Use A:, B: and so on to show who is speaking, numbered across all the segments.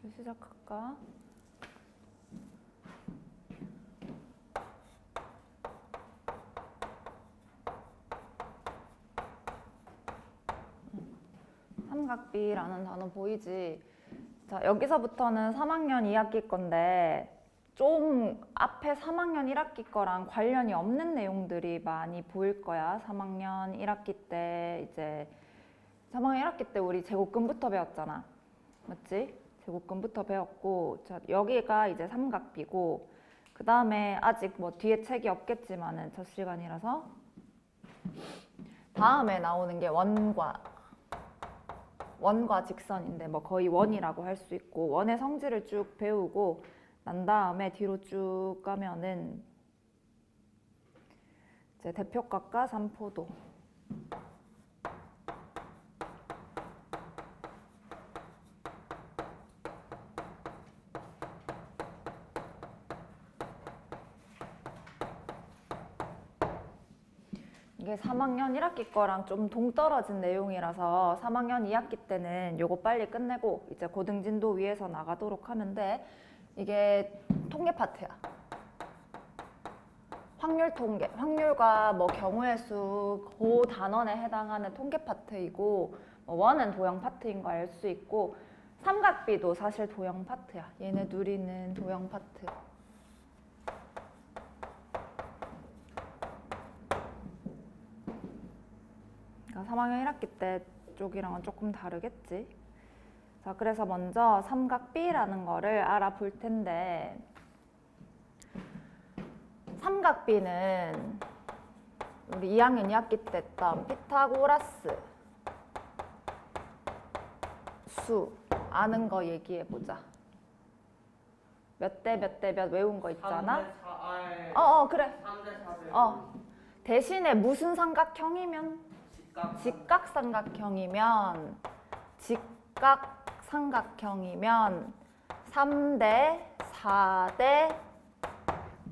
A: 이제 시작할까? 삼각비라는 단어 보이지? 자, 여기서부터는 3학년 2학기 건데 좀 앞에 3학년 1학기 거랑 관련이 없는 내용들이 많이 보일 거야. 3학년 1학기 때 이제 3학년 1학기 때 우리 제곱근부터 배웠잖아. 맞지? 제곱근부터 배웠고, 자, 여기가 이제 삼각비고, 그 다음에 아직 뭐 뒤에 책이 없겠지만은 첫 시간이라서 다음에 나오는 게 원과 직선인데 뭐 거의 원이라고 할 수 있고, 원의 성질을 쭉 배우고 난 다음에 뒤로 쭉 가면은 이제 대표값과 삼포도, 이게 3학년 1학기 거랑 좀 동떨어진 내용이라서 3학년 2학기 때는 요거 빨리 끝내고 이제 고등진도 위에서 나가도록 하면 돼. 이게 통계 파트야. 확률 통계, 확률과 뭐 경우의 수, 그 단원에 해당하는 통계 파트이고, 뭐 원은 도형 파트인 거 알 수 있고, 삼각비도 사실 도형 파트야. 얘네 둘이는 도형 파트. 그러니까 3학년 1학기 때 쪽이랑은 조금 다르겠지. 자, 그래서 먼저 삼각비라는 거를 알아볼 텐데, 삼각비는 우리 2학년 2학기 때 했던 피타고라스 수 아는 거 얘기해보자. 몇 대 몇 대 몇 외운 거 있잖아.
B: 3대 4,
A: 그래.
B: 3대 4.
A: 대신에 무슨 삼각형이면? 직각삼각형이면 3대 4대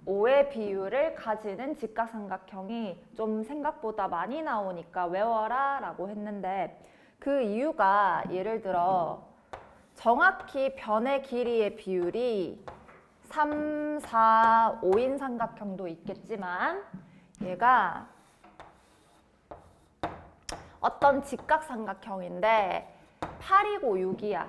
A: 5의 비율을 가지는 직각삼각형이 좀 생각보다 많이 나오니까 외워라 라고 했는데, 그 이유가 예를 들어 정확히 변의 길이의 비율이 3, 4, 5인 삼각형도 있겠지만 얘가 어떤 직각삼각형인데 8이고 6이야.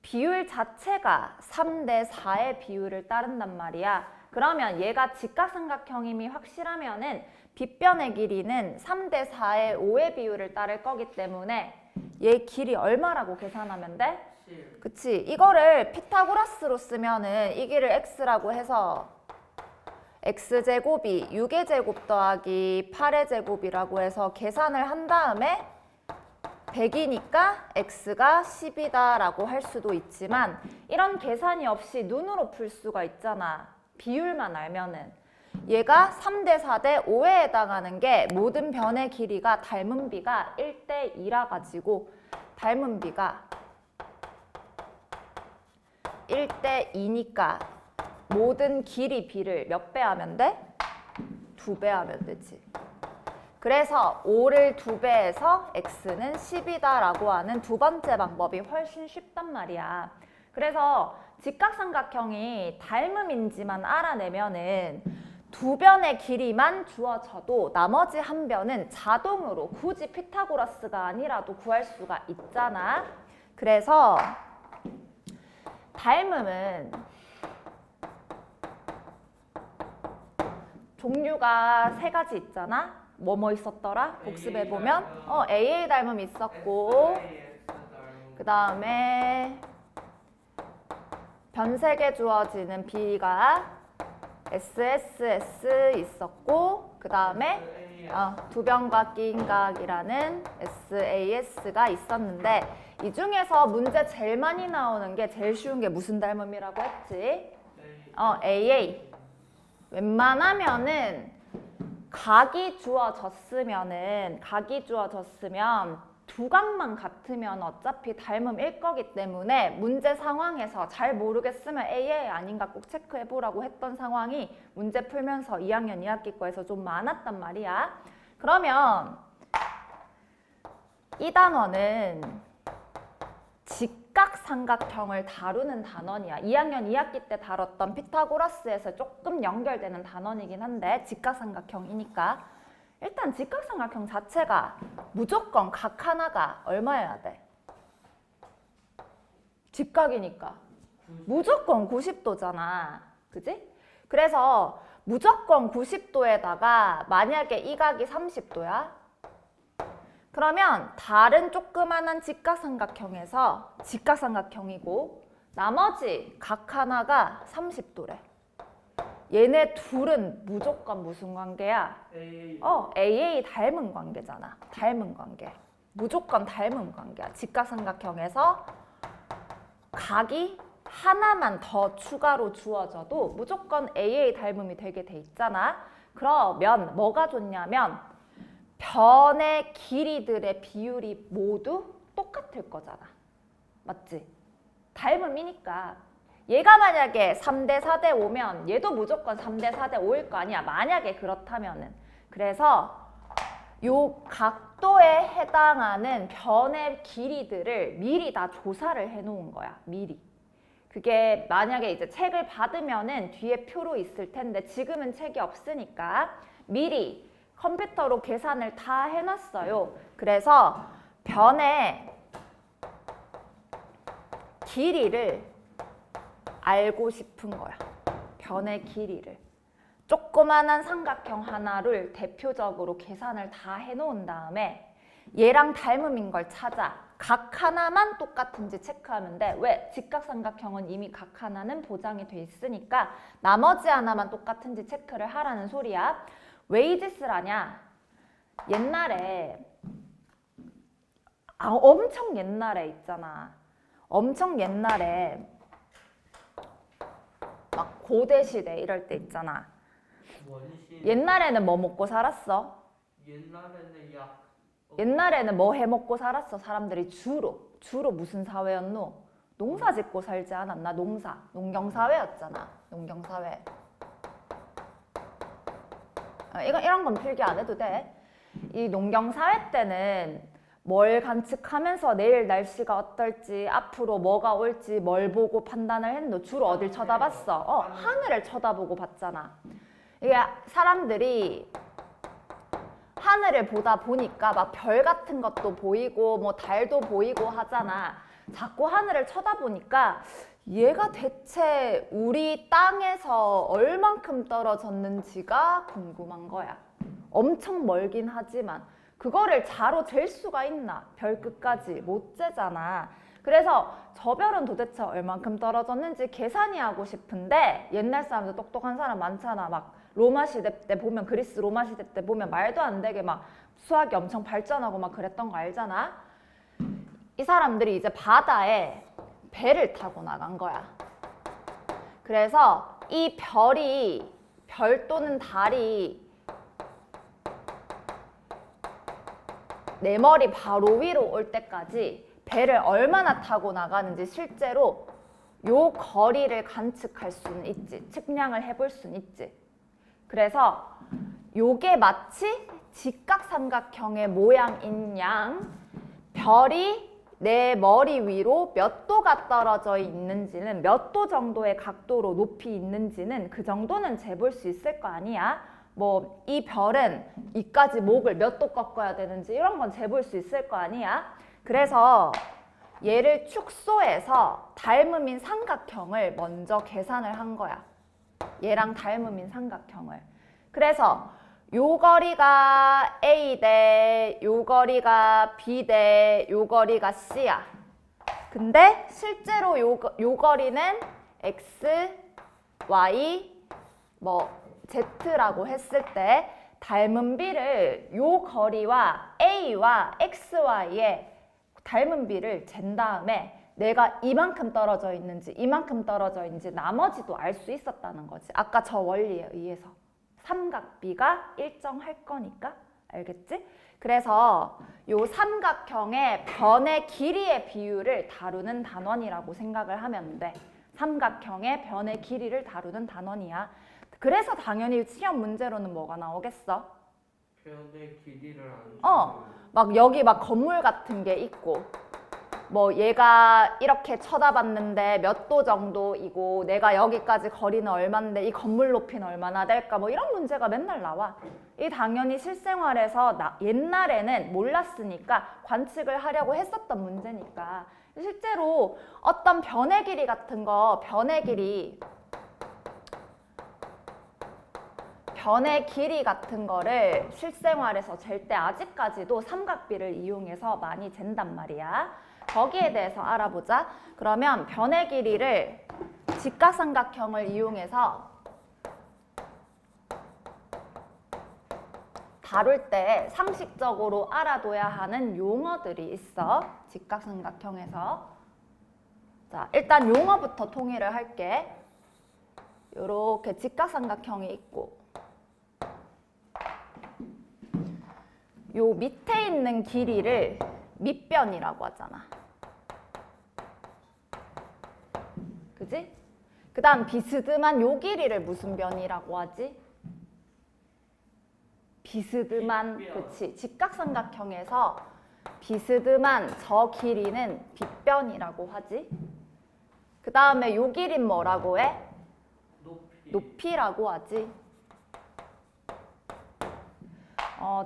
A: 비율 자체가 3대 4의 비율을 따른단 말이야. 그러면 얘가 직각삼각형임이 확실하면은 빗변의 길이는 3대 4의 5의 비율을 따를 거기 때문에 얘 길이 얼마라고 계산하면 돼?
B: 7.
A: 그치? 이거를 피타고라스로 쓰면은 이 길을 x라고 해서 x제곱이 6의 제곱 더하기 8의 제곱이라고 해서 계산을 한 다음에 100이니까 x가 10이다 라고 할 수도 있지만, 이런 계산이 없이 눈으로 풀 수가 있잖아. 비율만 알면은. 얘가 3대 4대 5에 해당하는 게 모든 변의 길이가 닮은 비가 1대 2라 가지고 닮은 비가 1대 2니까 모든 길이 비를 몇 배 하면 돼? 2배 하면 되지. 그래서 5를 2배해서 x는 10이다 라고 하는 두 번째 방법이 훨씬 쉽단 말이야. 그래서 직각삼각형이 닮음인지만 알아내면은 두 변의 길이만 주어져도 나머지 한 변은 자동으로 굳이 피타고라스가 아니라도 구할 수가 있잖아. 그래서 닮음은 종류가 3가지 있잖아. 뭐뭐 있었더라? 복습해보면 AA 닮음 있었고, 그 다음에 변색에 주어지는 비가 SSS 있었고, 그 다음에 두 변과 끼인각이라는 SAS가 있었는데, 이 중에서 문제 제일 많이 나오는 게 제일 쉬운 게 무슨 닮음이라고 했지? AA. 웬만하면은 각이 주어졌으면 두 각만 같으면 어차피 닮음일 거기 때문에 문제 상황에서 잘 모르겠으면 AA 아닌가 꼭 체크해보라고 했던 상황이 문제 풀면서 2학년 2학기 거에서 좀 많았단 말이야. 그러면 이 단원은 직각삼각형을 다루는 단원이야. 2학년 2학기 때 다뤘던 피타고라스에서 조금 연결되는 단원이긴 한데 직각삼각형이니까 일단 직각삼각형 자체가 무조건 각 하나가 얼마여야 돼? 직각이니까 무조건 90도잖아. 그지? 그래서 무조건 90도에다가 만약에 이 각이 30도야? 그러면 다른 조그만한 직각삼각형에서 직각삼각형이고 나머지 각 하나가 30도래. 얘네 둘은 무조건 무슨 관계야? AA 닮은 관계잖아. 닮은 관계. 무조건 닮은 관계야. 직각삼각형에서 각이 하나만 더 추가로 주어져도 무조건 AA 닮음이 되게 돼 있잖아. 그러면 뭐가 좋냐면 변의 길이들의 비율이 모두 똑같을 거잖아. 맞지? 닮음이니까. 얘가 만약에 3대 4대 5면 얘도 무조건 3대 4대 5일 거 아니야. 만약에 그렇다면은. 그래서 요 각도에 해당하는 변의 길이들을 미리 다 조사를 해 놓은 거야. 미리. 그게 만약에 이제 책을 받으면은 뒤에 표로 있을 텐데 지금은 책이 없으니까 미리 컴퓨터로 계산을 다 해놨어요. 그래서 변의 길이를 알고 싶은 거야. 변의 길이를. 조그만한 삼각형 하나를 대표적으로 계산을 다 해놓은 다음에 얘랑 닮음인 걸 찾아. 각 하나만 똑같은지 체크하면 돼. 왜? 직각삼각형은 이미 각 하나는 보장이 돼 있으니까 나머지 하나만 똑같은지 체크를 하라는 소리야. 왜 이 짓을 하냐? 옛날에 엄청 옛날에 있잖아. 엄청 옛날에 막 고대시대 이럴 때 있잖아. 옛날에는 뭐 먹고 살았어? 옛날에는 뭐 해먹고 살았어? 사람들이 주로 무슨 사회였노? 농사 짓고 살지 않았나? 농경사회였잖아. 농경사회. 이런 건 필기 안 해도 돼. 이 농경사회 때는 뭘 관측하면서 내일 날씨가 어떨지, 앞으로 뭐가 올지 뭘 보고 판단을 했노? 주로 어딜 쳐다봤어? 하늘을 쳐다보고 봤잖아. 이게 사람들이 하늘을 보다 보니까 막 별 같은 것도 보이고 뭐 달도 보이고 하잖아. 자꾸 하늘을 쳐다보니까 얘가 대체 우리 땅에서 얼만큼 떨어졌는지가 궁금한 거야. 엄청 멀긴 하지만 그거를 자로 잴 수가 있나? 별 끝까지 못 재잖아. 그래서 저 별은 도대체 얼만큼 떨어졌는지 계산이 하고 싶은데 옛날 사람들 똑똑한 사람 많잖아. 막 로마 시대 때 보면 그리스 로마 시대 때 보면 말도 안 되게 막 수학이 엄청 발전하고 막 그랬던 거 알잖아. 이 사람들이 이제 바다에 배를 타고 나간 거야. 그래서 이 별 또는 달이 내 머리 바로 위로 올 때까지 배를 얼마나 타고 나가는지 실제로 요 거리를 관측할 수는 있지. 측량을 해볼 수는 있지. 그래서 요게 마치 직각삼각형의 모양인 양 별이 내 머리 위로 몇 도가 떨어져 있는지는 몇 도 정도의 각도로 높이 있는지는 그 정도는 재볼 수 있을 거 아니야. 뭐 이 별은 이까지 목을 몇 도 꺾어야 되는지 이런 건 재볼 수 있을 거 아니야. 그래서 얘를 축소해서 닮음인 삼각형을 먼저 계산을 한 거야. 얘랑 닮음인 삼각형을. 그래서 요 거리가 A 대 요 거리가 B 대 요 거리가 C야. 근데 실제로 요 거리는 X, Y, 뭐 Z라고 했을 때 닮은 비를 요 거리와 A와 XY의 닮은 비를 잰 다음에 내가 이만큼 떨어져 있는지 이만큼 떨어져 있는지 나머지도 알 수 있었다는 거지. 아까 저 원리에 의해서. 삼각비가 일정할 거니까. 알겠지? 그래서 요 삼각형의 변의 길이의 비율을 다루는 단원이라고 생각을 하면 돼. 삼각형의 변의 길이를 다루는 단원이야. 그래서 당연히 시험 문제로는 뭐가 나오겠어?
B: 변의 길이를 안
A: 막 여기 막 건물 같은 게 있고 뭐 얘가 이렇게 쳐다봤는데 몇 도 정도이고 내가 여기까지 거리는 얼마인데 이 건물 높이는 얼마나 될까 뭐 이런 문제가 맨날 나와. 이 당연히 실생활에서 옛날에는 몰랐으니까 관측을 하려고 했었던 문제니까 실제로 어떤 변의 길이 같은 거 변의 길이 같은 거를 실생활에서 잴 때 아직까지도 삼각비를 이용해서 많이 잰단 말이야. 거기에 대해서 알아보자. 그러면 변의 길이를 직각삼각형을 이용해서 다룰 때 상식적으로 알아둬야 하는 용어들이 있어. 직각삼각형에서. 자, 일단 용어부터 통일을 할게. 요렇게 직각삼각형이 있고 요 밑에 있는 길이를 밑변이라고 하잖아. 그지? 그 다음 비스듬한 요 길이를 무슨 변이라고 하지? 비스듬한, 그치. 직각삼각형에서 비스듬한 저 길이는 빗변이라고 하지. 그 다음에 요 길이는 뭐라고 해? 높이라고 하지.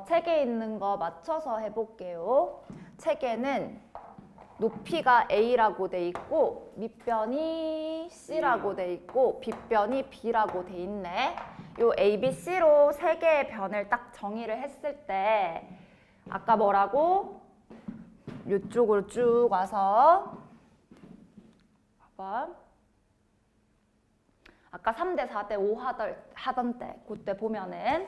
A: 책에 있는 거 맞춰서 해볼게요. 책에는 높이가 A라고 돼 있고 밑변이 C라고 돼 있고 빗변이 B라고 돼 있네. 요 A, B, C로 세 개의 변을 딱 정의를 했을 때 아까 뭐라고? 이쪽으로 쭉 와서 봐봐. 아까 3대 4대 5 하던 때 그때 보면은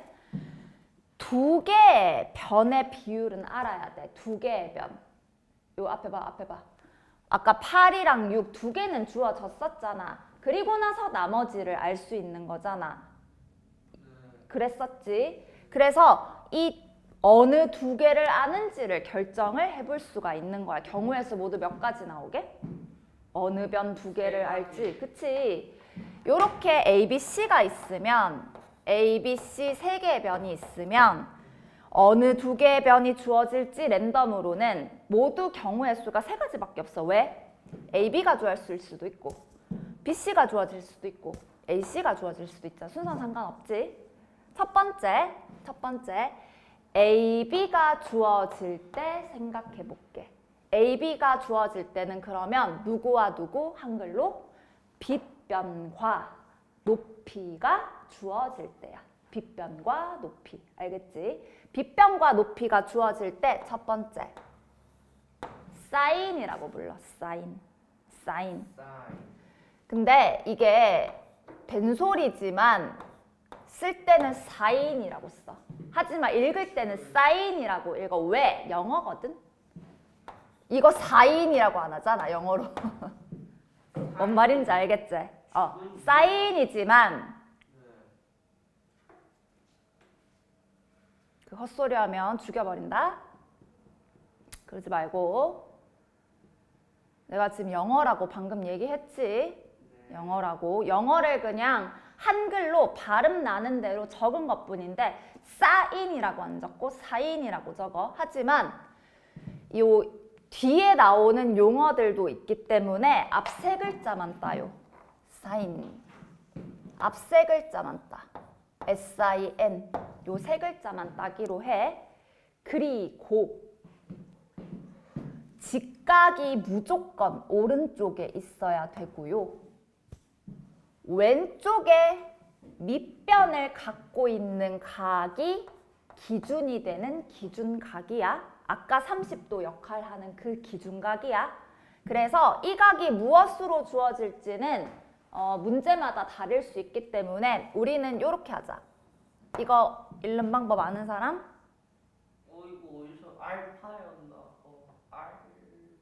A: 두 개의 변의 비율은 알아야 돼. 두 개의 변. 요 앞에 봐. 아까 8이랑 6 두 개는 주어졌었잖아. 그리고 나서 나머지를 알 수 있는 거잖아. 그랬었지. 그래서 이 어느 두 개를 아는지를 결정을 해볼 수가 있는 거야. 경우의 수 모두 몇 가지 나오게? 어느 변 두 개를 알지. 그치? 요렇게 A, B, C가 있으면 A, B, C 세 개의 변이 있으면 어느 두 개의 변이 주어질지 랜덤으로는 모두 경우의 수가 세 가지밖에 없어. 왜? A, B가 주어질 수도 있고 B, C가 주어질 수도 있고 A, C가 주어질 수도 있잖아. 순서는 상관없지. 첫 번째 A, B가 주어질 때 생각해 볼게. A, B가 주어질 때는 그러면 누구와 누구? 한글로 빗변과 높이가 주어질 때야. 빗변과 높이. 알겠지? 빗변과 높이가 주어질 때 첫 번째 사인이라고 불러. 사인. 근데 이게 된소리지만 쓸 때는 사인이라고 써. 하지만 읽을 때는 사인이라고 읽어. 왜? 영어거든. 이거 사인이라고 안 하잖아, 영어로. 뭔 말인지 알겠지? 사인이지만 그 헛소리 하면 죽여버린다. 그러지 말고. 내가 지금 영어라고 방금 얘기했지. 영어라고. 영어를 그냥 한글로 발음 나는 대로 적은 것뿐인데 사인이라고 안 적고 사인이라고 적어. 하지만 요 뒤에 나오는 용어들도 있기 때문에 앞 세 글자만 따요. 사인. 앞 세 글자만 따. S-I-N. 요 세 글자만 따기로 해. 그리고 직각이 무조건 오른쪽에 있어야 되고요. 왼쪽에 밑변을 갖고 있는 각이 기준이 되는 기준각이야. 아까 30도 역할하는 그 기준각이야. 그래서 이 각이 무엇으로 주어질지는 문제마다 다를 수 있기 때문에 우리는 이렇게 하자. 이거 읽는 방법 아는 사람?
B: 이거 어디서 알파였나?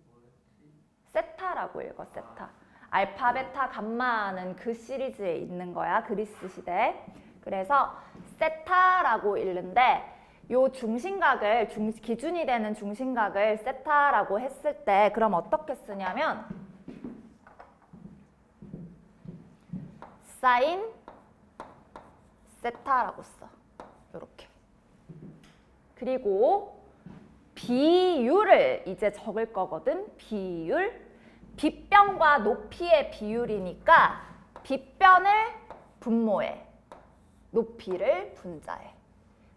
B: 뭐였지?
A: 세타라고 읽어. 세타. 알파, 베타, 감마는 그 시리즈에 있는 거야. 그리스 시대. 그래서 세타라고 읽는데 요 중심각을 기준이 되는 중심각을 세타라고 했을 때 그럼 어떻게 쓰냐면 사인 세타라고 써. 요렇게. 그리고 비율을 이제 적을 거거든. 비율. 빗변과 높이의 비율이니까 빗변을 분모해. 높이를 분자해.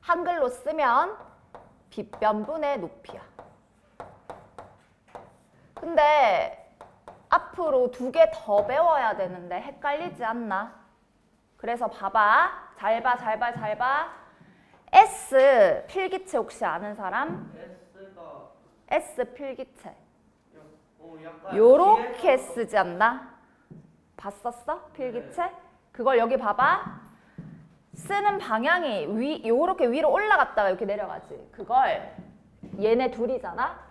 A: 한글로 쓰면 빗변분의 높이야. 근데 앞으로 2개 더 배워야 되는데 헷갈리지 않나? 그래서 봐봐. 잘 봐, 잘 봐, 잘 봐. S 필기체 혹시 아는 사람?
B: S가
A: S 필기체.
B: 약간
A: 요렇게
B: 뒤에서
A: 쓰지 않나? 봤었어? 필기체? 그걸 여기 봐봐. 쓰는 방향이 요렇게 위로 올라갔다가 이렇게 내려가지. 그걸 얘네 둘이잖아?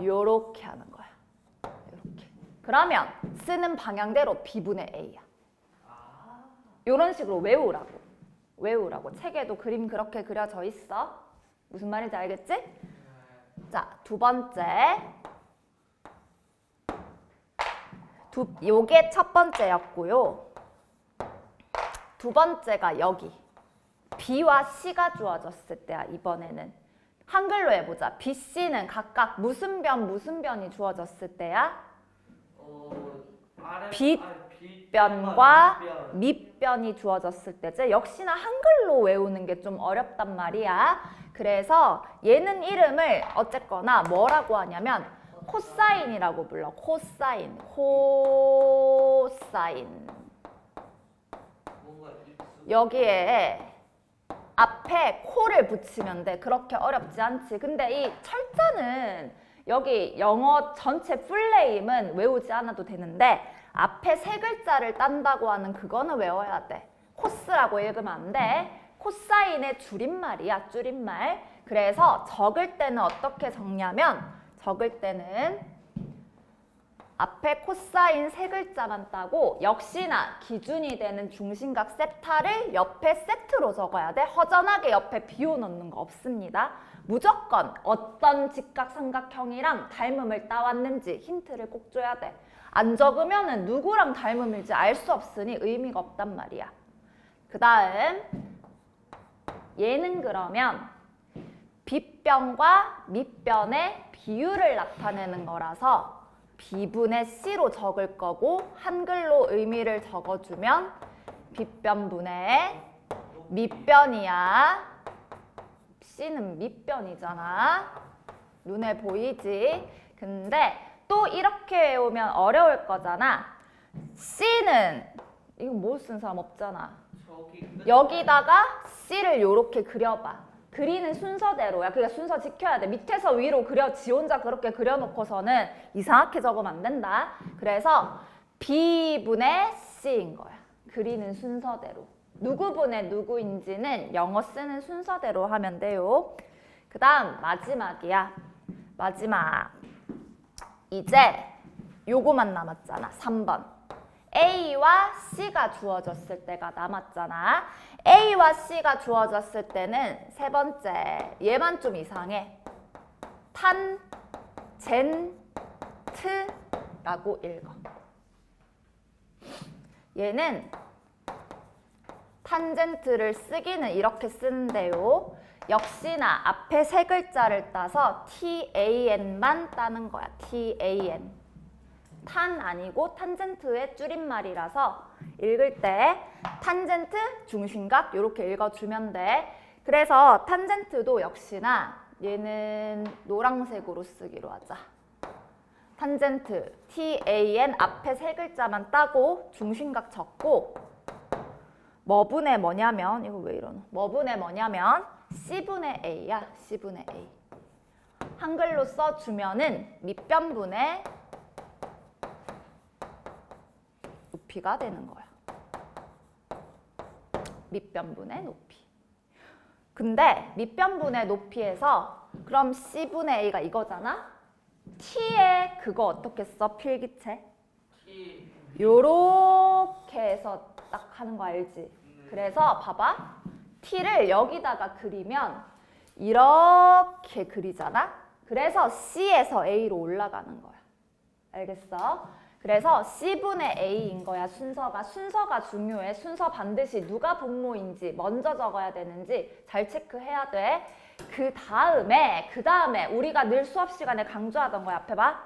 A: 요렇게 하는 거야. 요렇게. 그러면 쓰는 방향대로 B분의 A야. 요런 식으로 외우라고. 외우라고. 책에도 그림 그렇게 그려져 있어. 무슨 말인지 알겠지? 자, 2번째. 요게 첫 번째였고요. 2번째가 여기. B와 C가 주어졌을 때야, 이번에는. 한글로 해보자. B, C는 각각 무슨 변이 주어졌을 때야? 빗변과 밑변이 주어졌을 때지. 역시나 한글로 외우는 게 좀 어렵단 말이야. 그래서 얘는 이름을 어쨌거나 뭐라고 하냐면 코사인이라고 불러. 코사인. 코사인. 여기에 앞에 코를 붙이면 돼. 그렇게 어렵지 않지. 근데 이 철자는 여기 영어 전체 풀네임은 외우지 않아도 되는데 앞에 3글자를 딴다고 하는 그거는 외워야 돼. 코스라고 읽으면 안 돼. 코사인의 줄임말이야. 줄임말. 그래서 적을 때는 어떻게 적냐면 적을 때는 앞에 코사인 3글자만 따고 역시나 기준이 되는 중심각 세타를 옆에 세트로 적어야 돼. 허전하게 옆에 비워 넣는 거 없습니다. 무조건 어떤 직각삼각형이랑 닮음을 따왔는지 힌트를 꼭 줘야 돼. 안 적으면은 누구랑 닮음일지 알 수 없으니 의미가 없단 말이야. 그 다음 얘는 그러면 빗변과 밑변의 비율을 나타내는 거라서 B분의 C로 적을 거고 한글로 의미를 적어주면 빗변분의 밑변이야. C는 밑변이잖아. 눈에 보이지? 근데 또 이렇게 외우면 어려울 거잖아. C는 이거 뭐 쓴 사람 없잖아. 여기다가 C를 요렇게 그려봐. 그리는 순서대로야. 그러니까 순서 지켜야 돼. 밑에서 위로 그려 지 혼자 그렇게 그려놓고서는 이상하게 적으면 안 된다. 그래서 B분의 C인 거야. 그리는 순서대로. 누구분의 누구인지는 영어 쓰는 순서대로 하면 돼요. 그 다음 마지막이야. 마지막. 이제 요거만 남았잖아. 3번. A와 C가 주어졌을 때가 남았잖아. A와 C가 주어졌을 때는 3번째. 얘만 좀 이상해. 탄젠트라고 읽어. 얘는 탄젠트를 쓰기는 이렇게 쓰는데요. 역시나 앞에 3글자를 따서 TAN만 따는 거야. TAN. 탄 아니고 탄젠트의 줄임말이라서 읽을 때 탄젠트, 중심각 이렇게 읽어주면 돼. 그래서 탄젠트도 역시나 얘는 노란색으로 쓰기로 하자. 탄젠트, TAN 앞에 3글자만 따고 중심각 적고 뭐분의 뭐냐면 이거 왜 이러노? 뭐분의 뭐냐면 C분의 A야. C분의 A. 한글로 써주면은 밑변분의 높이가 되는 거야. 밑변분의 높이. 근데 밑변분의 높이에서 그럼 C분의 A가 이거잖아? T에 그거 어떻게 써? 필기체? 요렇게 해서 딱 하는 거 알지? 그래서 봐봐. T를 여기다가 그리면 이렇게 그리잖아? 그래서 C에서 A로 올라가는 거야. 알겠어? 그래서 C분의 A인 거야. 순서가 중요해. 순서 반드시 누가 분모인지 먼저 적어야 되는지 잘 체크해야 돼. 그 다음에 우리가 늘 수업 시간에 강조하던 거야. 앞에 봐.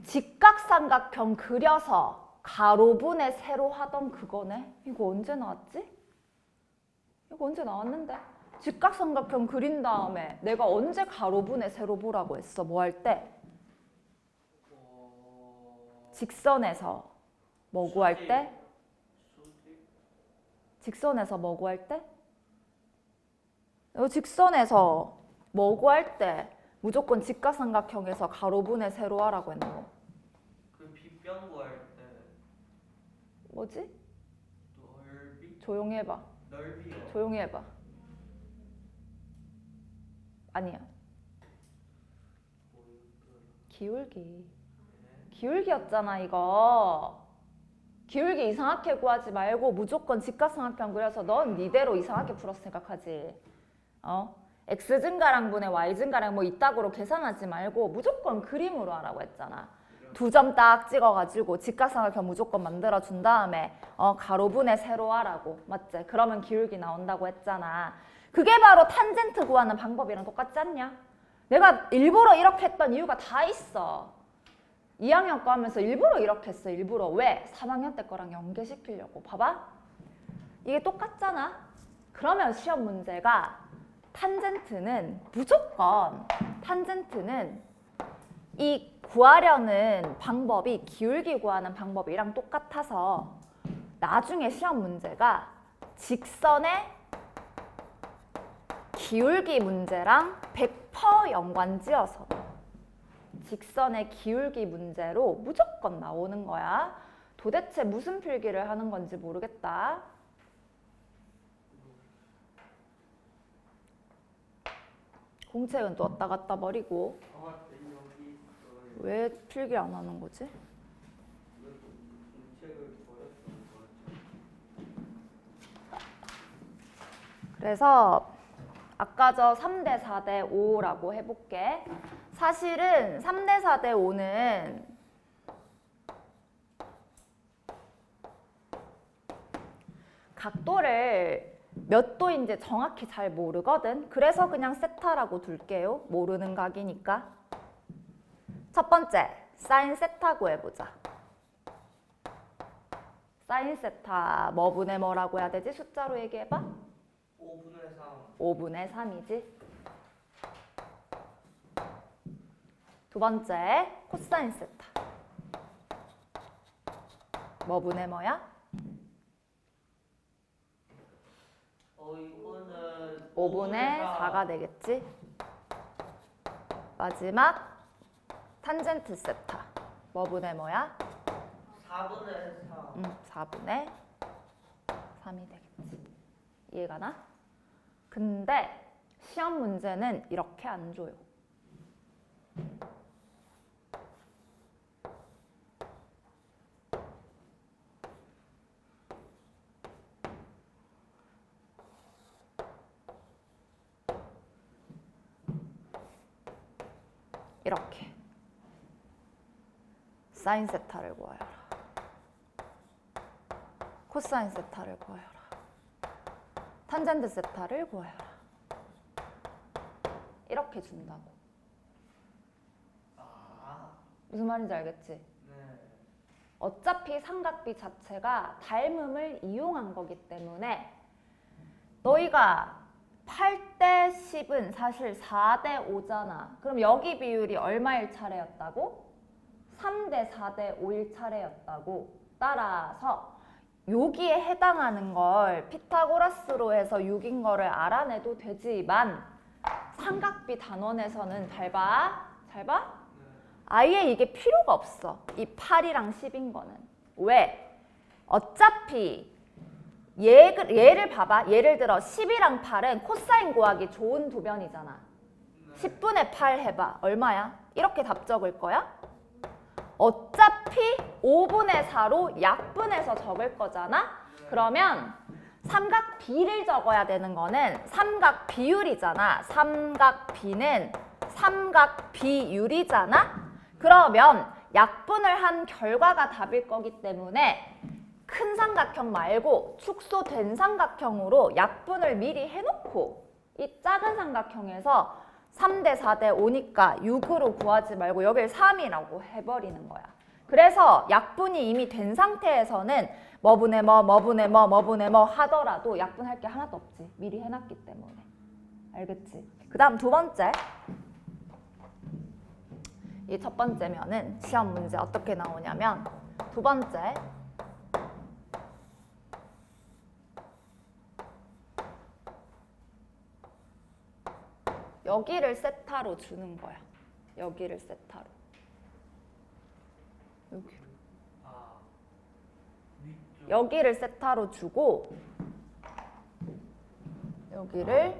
A: 직각삼각형 그려서 가로분의 세로 하던 그거네. 이거 언제 나왔지? 이거 언제 나왔는데? 직각삼각형 그린 다음에 내가 언제 가로분의 세로 보라고 했어? 뭐 할 때? 직선에서 뭐 구할 때? 직선에서 뭐 구할 때? 직선에서 뭐 구할 때 무조건 직각삼각형에서 가로분의 세로 하라고 했노.
B: 그 빗변 구할 때
A: 뭐지?
B: 넓이?
A: 조용히 해봐.
B: 넓이요.
A: 조용히 해봐. 아니야. 기울기. 기울기였잖아 이거. 기울기 이상하게 구하지 말고 무조건 직각삼각형 그려서 넌 니대로 이상하게 풀었을 생각하지. x 증가량분의 y 증가량 뭐 이따구로 계산하지 말고 무조건 그림으로 하라고 했잖아. 2점 딱 찍어가지고 직각삼각형 무조건 만들어준 다음에 가로분의 세로 하라고. 맞지? 그러면 기울기 나온다고 했잖아. 그게 바로 탄젠트 구하는 방법이랑 똑같지 않냐? 내가 일부러 이렇게 했던 이유가 다 있어. 2학년 거 하면서 일부러 이렇게 했어. 일부러. 왜? 3학년 때 거랑 연계시키려고. 봐봐. 이게 똑같잖아. 그러면 시험 문제가 탄젠트는 무조건 이 구하려는 방법이 기울기 구하는 방법이랑 똑같아서 나중에 시험 문제가 직선의 기울기 문제랑 100% 연관지어서 직선의 기울기 문제로 무조건 나오는 거야. 도대체 무슨 필기를 하는 건지 모르겠다. 공책은 또 왔다 갔다 버리고.
B: 여기 있어요.
A: 왜 필기 안 하는 거지?
B: 공책을 버렸던 거 같아요.
A: 그래서 아까 저 3대 4대 5라고 해볼게. 사실은 3대 4대 5는 각도를 몇 도인지 정확히 잘 모르거든. 그래서 그냥 세타라고 둘게요. 모르는 각이니까. 첫 번째, 사인 세타 구해보자. 사인 세타 뭐분의 뭐라고 해야 되지? 숫자로 얘기해봐.
B: 5분의 3.
A: 5분의 3이지. 두 번째, 코사인 세타. 뭐분의 뭐야?
B: 이거는
A: 5분의 4가 되겠지. 마지막, 탄젠트 세타. 뭐분의 뭐야?
B: 4분의 4.
A: 4분의 3이 되겠지. 이해가 나? 근데 시험 문제는 이렇게 안 줘요. 이렇게 사인 세타를 구하여라. 코사인 세타를 구하여라. 탄젠트 세타를 구하여라. 이렇게 준다고. 무슨 말인지 알겠지?
B: 네.
A: 어차피 삼각비 자체가 닮음을 이용한 거기 때문에 너희가 8대 10은 사실 4대 5잖아. 그럼 여기 비율이 얼마일 차례였다고? 3대 4대 5일 차례였다고. 따라서 여기에 해당하는 걸 피타고라스로 해서 6인 거를 알아내도 되지만 삼각비 단원에서는 잘 봐. 잘 봐? 아예 이게 필요가 없어. 이 8이랑 10인 거는. 왜? 어차피 얘를 봐봐. 예를 들어 10이랑 8은 코사인 구하기 좋은 두 변이잖아. 10분의 8 해봐. 얼마야? 이렇게 답 적을 거야? 어차피 5분의 4로 약분해서 적을 거잖아? 그러면 삼각비를 적어야 되는 거는 삼각비율이잖아. 삼각비는 삼각비율이잖아? 그러면 약분을 한 결과가 답일 거기 때문에 큰 삼각형 말고 축소된 삼각형으로 약분을 미리 해놓고 이 작은 삼각형에서 3대 4대 5니까 6으로 구하지 말고 여길 3이라고 해버리는 거야. 그래서 약분이 이미 된 상태에서는 뭐분의 뭐 하더라도 약분할 게 하나도 없지. 미리 해놨기 때문에. 알겠지? 그 다음 두 번째. 이 첫 번째면은 시험 문제 어떻게 나오냐면 두 번째. 여기를 세타로 주는 거야. 여기를 세타로. 여기를.
B: 아, 위쪽.
A: 여기를 세타로 주고 여기를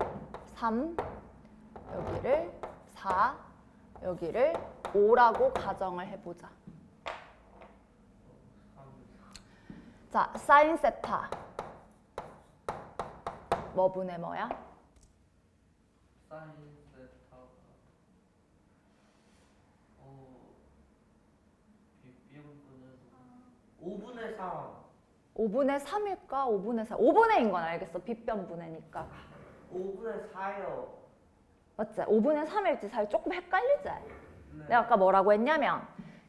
A: 3, 여기를 4, 여기를 5라고 가정을 해보자. 자, 사인 세타 뭐분의 뭐야?
B: 사인 세타가 빗변분의 5분의 3.
A: 5분의 3일까? 5분의 4? 5분의인 건 알겠어. 빗변분의니까.
B: 5분의 4요.
A: 맞지? 5분의 3일지 4일 조금 헷갈리지?
B: 네.
A: 내가 아까 뭐라고 했냐면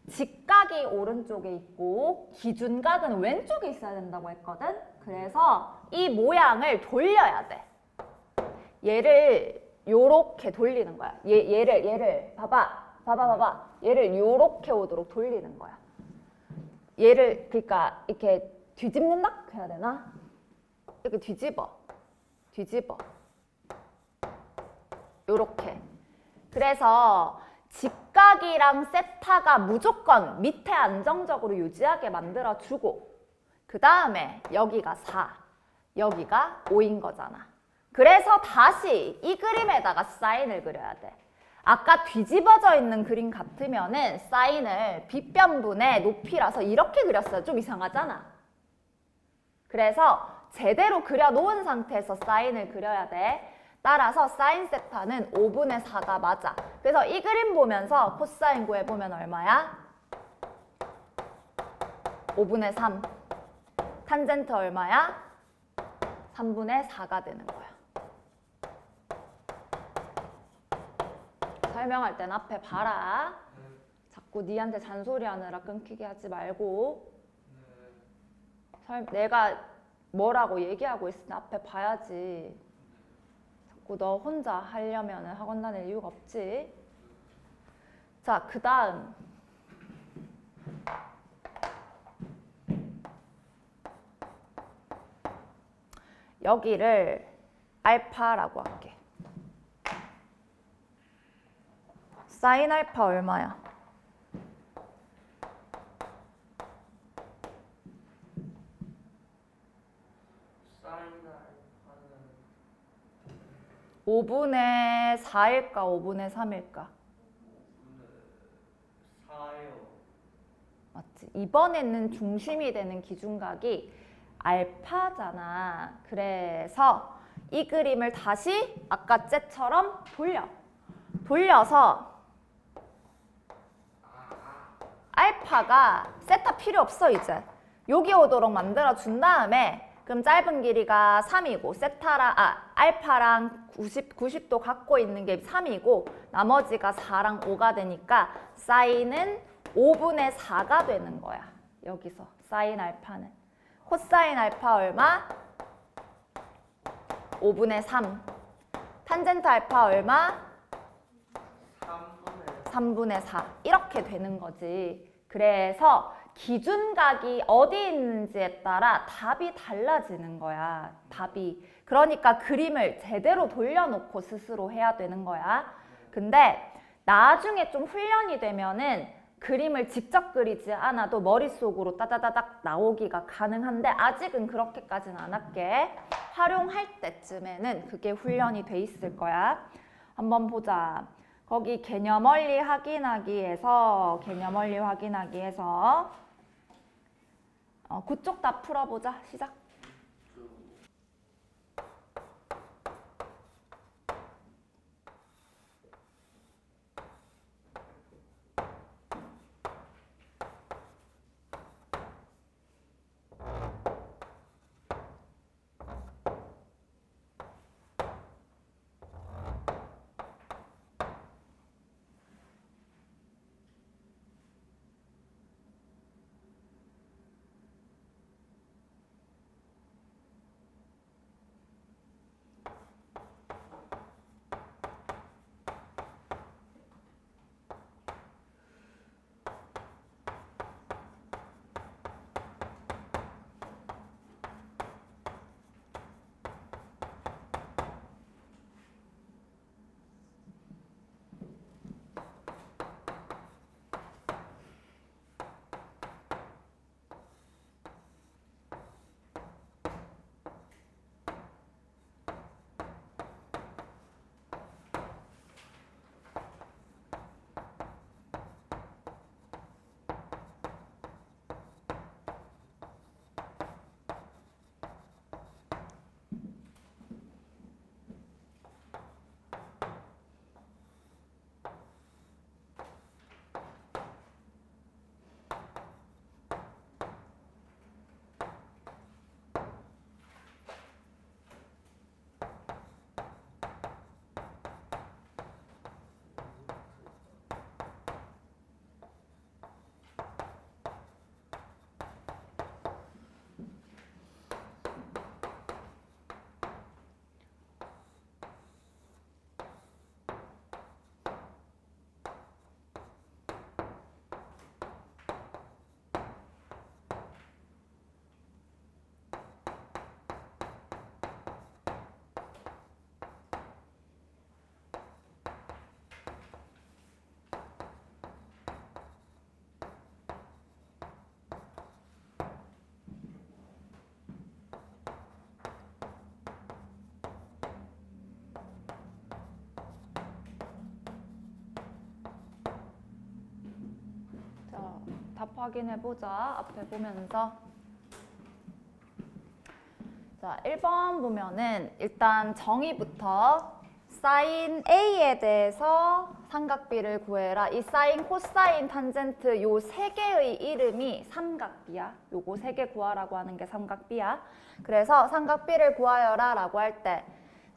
A: 직각이 오른쪽에 있고 기준각은 왼쪽에 있어야 된다고 했거든? 그래서 이 모양을 돌려야 돼. 얘를 요렇게 돌리는 거야. 얘를 봐봐. 얘를 요렇게 오도록 돌리는 거야. 얘를 그러니까 이렇게 뒤집는다 해야 되나? 이렇게 뒤집어. 요렇게. 그래서 직각이랑 세타가 무조건 밑에 안정적으로 유지하게 만들어주고 그 다음에 여기가 4, 여기가 5인 거잖아. 그래서 다시 이 그림에다가 사인을 그려야 돼. 아까 뒤집어져 있는 그림 같으면은 사인을 빗변분의 높이라서 이렇게 그렸어요. 좀 이상하잖아. 그래서 제대로 그려놓은 상태에서 사인을 그려야 돼. 따라서 사인 세타는 5분의 4가 맞아. 그래서 이 그림 보면서 코사인 구해보면 얼마야? 5분의 3. 탄젠트 얼마야? 3분의 4가 되는 거야. 설명할 땐 앞에 봐라. 자꾸 니한테 잔소리하느라 끊기게 하지 말고. 내가 뭐라고 얘기하고 있으니 앞에 봐야지. 자꾸 너 혼자 하려면 학원 다닐 이유가 없지. 자, 그 다음. 여기를 알파라고 할게. 사인 알파 얼마야?
B: 사인 알파는
A: 5분의 4일까 5분의 3일까?
B: 5분의 4요.
A: 맞지? 이번에는 중심이 되는 기준각이 알파잖아. 그래서 이 그림을 다시 아까 째처럼 돌려서 알파가 세타 필요 없어 이제. 여기 오도록 만들어 준 다음에 그럼 짧은 길이가 3이고 알파랑 90도 갖고 있는 게 3이고 나머지가 4랑 5가 되니까 사인은 5분의 4가 되는 거야. 여기서 사인 알파는. 코사인 알파 얼마? 5분의 3. 탄젠트 알파 얼마? 3분의 4. 이렇게 되는 거지. 그래서 기준각이 어디 있는지에 따라 답이 달라지는 거야. 답이. 그러니까 그림을 제대로 돌려놓고 스스로 해야 되는 거야. 근데 나중에 좀 훈련이 되면은 그림을 직접 그리지 않아도 머릿속으로 따다다닥 나오기가 가능한데 아직은 그렇게까지는 안 할게. 활용할 때쯤에는 그게 훈련이 돼 있을 거야. 한번 보자. 거기 개념 원리 확인하기에서 그쪽 다 풀어보자. 시작. 확인해보자. 앞에 보면서. 자, 1번 보면은 일단 정의부터 사인 A에 대해서 삼각비를 구해라. 이 사인, 코사인, 탄젠트 요 세 개의 이름이 삼각비야. 요거 세 개 구하라고 하는 게 삼각비야. 그래서 삼각비를 구하여라 라고 할 때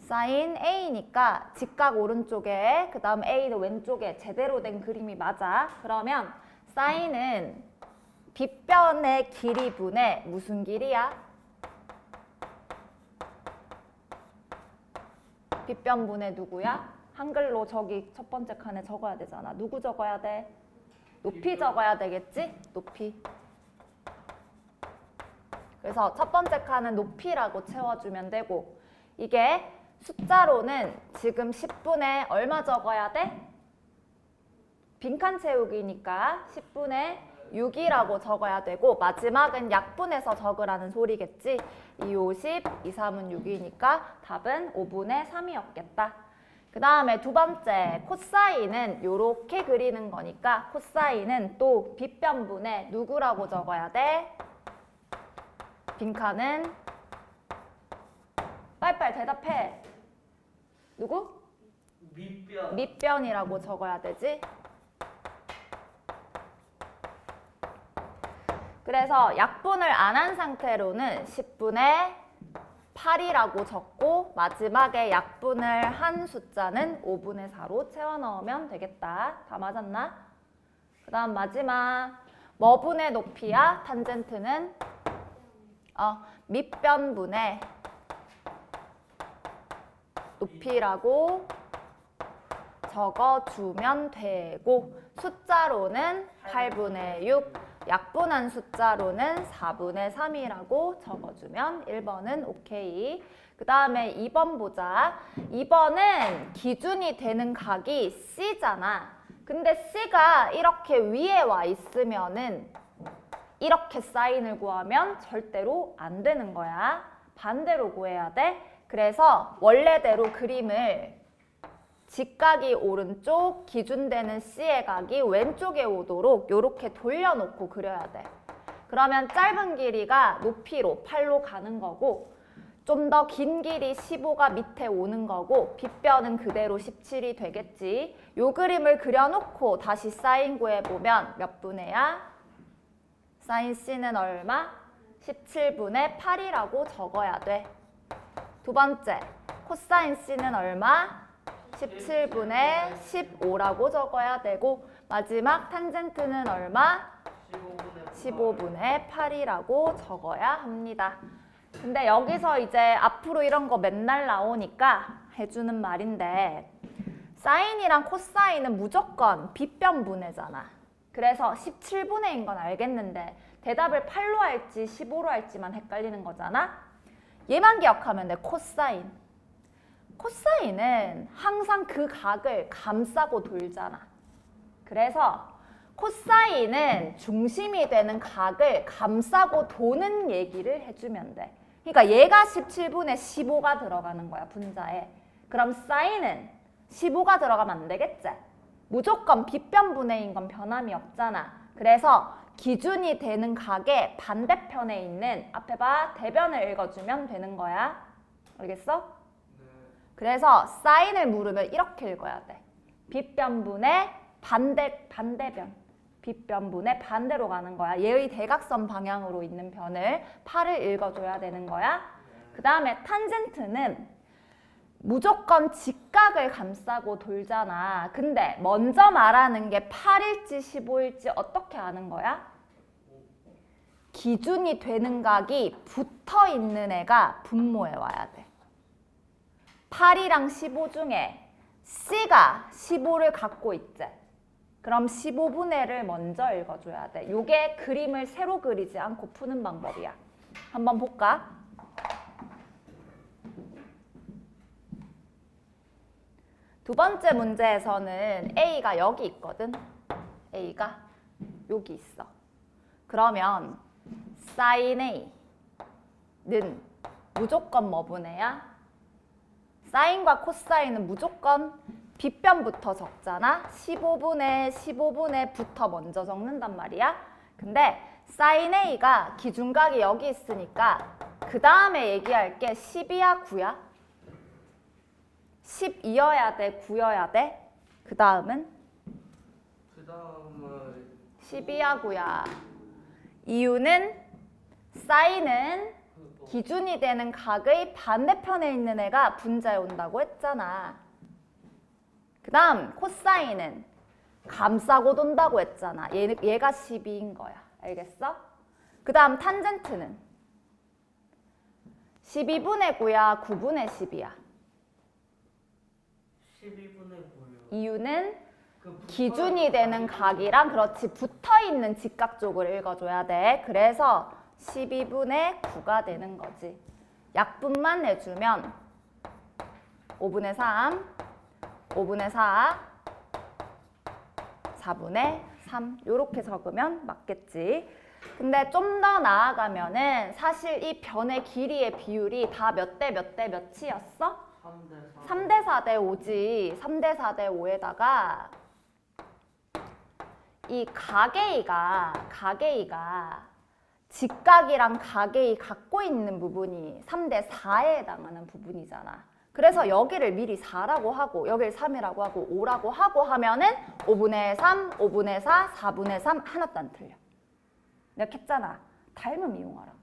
A: 사인 A니까 직각 오른쪽에 그 다음 A는 왼쪽에 제대로 된 그림이 맞아. 그러면 사인은 빗변의 길이 분의 무슨 길이야? 빗변분의 누구야? 한글로 저기 첫 번째 칸에 적어야 되잖아. 누구 적어야 돼? 높이 적어야 되겠지? 높이. 그래서 첫 번째 칸은 높이라고 채워주면 되고 이게 숫자로는 지금 10분의 얼마 적어야 돼? 빈칸 채우기니까 10분의 6이라고 적어야 되고 마지막은 약분해서 적으라는 소리겠지. 2, 50, 2, 3은 6이니까 답은 5분의 3이었겠다. 그 다음에 두 번째 코사인은 이렇게 그리는 거니까 코사인은 또 빗변분의 누구라고 적어야 돼? 빈칸은 빨리빨리 대답해. 누구?
B: 밑변.
A: 밑변이라고 적어야 되지. 그래서 약분을 안 한 상태로는 10분의 8이라고 적고 마지막에 약분을 한 숫자는 5분의 4로 채워 넣으면 되겠다. 다 맞았나? 그 다음 마지막 뭐 분의 높이야? 탄젠트는 밑변분의 높이라고 적어주면 되고 숫자로는 8분의 6 약분한 숫자로는 4분의 3이라고 적어주면 1번은 오케이. 그 다음에 2번 보자. 2번은 기준이 되는 각이 C잖아. 근데 C가 이렇게 위에 와 있으면은 이렇게 사인을 구하면 절대로 안 되는 거야. 반대로 구해야 돼. 그래서 원래대로 그림을 직각이 오른쪽, 기준되는 C의 각이 왼쪽에 오도록 이렇게 돌려놓고 그려야 돼. 그러면 짧은 길이가 높이로 8로 가는 거고 좀 더 긴 길이 15가 밑에 오는 거고 빗변은 그대로 17이 되겠지. 요 그림을 그려놓고 다시 사인 구해보면 몇 분의야? 사인 C는 얼마? 17분의 8이라고 적어야 돼. 두 번째, 코사인 C는 얼마? 17분의 15라고 적어야 되고 마지막 탄젠트는 얼마? 15분의 8이라고 적어야 합니다. 근데 여기서 이제 앞으로 이런 거 맨날 나오니까 해주는 말인데 사인이랑 코사인은 무조건 빗변분해잖아. 그래서 17분의인 건 알겠는데 대답을 8로 할지 15로 할지만 헷갈리는 거잖아. 얘만 기억하면 돼. 코사인. 코사인은 항상 그 각을 감싸고 돌잖아. 그래서 코사인은 중심이 되는 각을 감싸고 도는 얘기를 해주면 돼. 그러니까 얘가 17분의 15가 들어가는 거야, 분자에. 그럼 사인은 15가 들어가면 안 되겠지? 무조건 빗변분해인 건 변함이 없잖아. 그래서 기준이 되는 각의 반대편에 있는 앞에 봐, 대변을 읽어주면 되는 거야. 알겠어? 그래서 사인을 물으면 이렇게 읽어야 돼. 빗변분의 반대변. 빗변분의 반대로 가는 거야. 얘의 대각선 방향으로 있는 변을 8을 읽어줘야 되는 거야. 그 다음에 탄젠트는 무조건 직각을 감싸고 돌잖아. 근데 먼저 말하는 게 8일지 15일지 어떻게 아는 거야? 기준이 되는 각이 붙어 있는 애가 분모에 와야 돼. 8이랑 15 중에 C가 15를 갖고 있지. 그럼 15분의를 먼저 읽어줘야 돼. 요게 그림을 새로 그리지 않고 푸는 방법이야. 한번 볼까? 두 번째 문제에서는 A가 여기 있거든. A가 여기 있어. 그러면 sin A는 무조건 뭐 분해야? 사인과 코사인은 무조건 빗변부터 적잖아. 15분의 15분의 부터 먼저 적는단 말이야. 근데 sin A가 기준각이 여기 있으니까 그 다음에 얘기할 게 10이야 9야? 10이어야 돼 9여야 돼? 그 다음은?
B: 그 다음은
A: 10이야 9야. 이유는 사인은 기준이 되는 각의 반대편에 있는 애가 분자에 온다고 했잖아. 그 다음 코사인은 감싸고 돈다고 했잖아. 얘가 12인 거야. 알겠어? 그 다음 탄젠트는 12분의 9야 9분의 10이야.
B: 12분의 9요.
A: 이유는
B: 그
A: 기준이 되는 각이랑 그렇지 붙어있는 직각 쪽을 읽어줘야 돼. 그래서 12분의 9가 되는 거지. 약분만 내주면 5분의 3, 5분의 4, 4분의 3 이렇게 적으면 맞겠지. 근데 좀 더 나아가면은 사실 이 변의 길이의 비율이 다 몇 대 몇 대 몇이었어?
B: 3대 4.
A: 3대 4대 5지. 3대 4대 5에다가 이 가게이가 직각이랑 가게이 갖고 있는 부분이 3대 4에 해당하는 부분이잖아. 그래서 여기를 미리 4라고 하고 여기를 3이라고 하고 5라고 하고 하면은 5분의 3, 5분의 4, 4분의 3 하나도 안 틀려. 내가 했잖아. 닮음 이용하라고.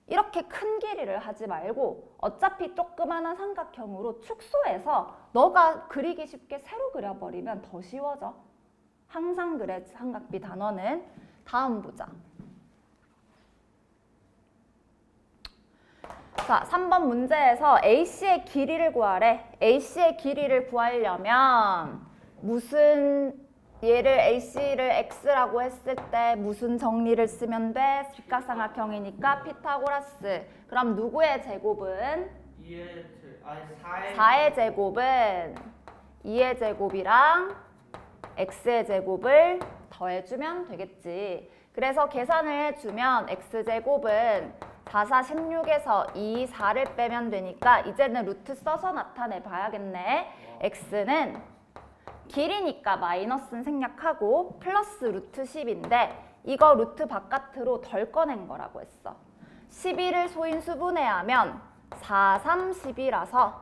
A: 이렇게 큰 길이를 하지 말고 어차피 조그마한 삼각형으로 축소해서 너가 그리기 쉽게 세로 그려버리면 더 쉬워져. 항상 그래 삼각비 단원은. 다음 보자. 자, 3번 문제에서 AC의 길이를 구하래. AC의 길이를 구하려면 무슨 얘를 AC를 X라고 했을 때 무슨 정리를 쓰면 돼? 직각삼각형이니까 피타고라스. 그럼 누구의 제곱은? 4의 제곱은 2의 제곱이랑 X의 제곱을 더해주면 되겠지. 그래서 계산을 해주면 X제곱은 4, 4, 16에서 2, 4를 빼면 되니까 이제는 루트 써서 나타내 봐야겠네. X는 길이니까 마이너스는 생략하고 플러스 루트 10인데 이거 루트 바깥으로 덜 꺼낸 거라고 했어. 11을 소인수분해하면 4, 3, 10이라서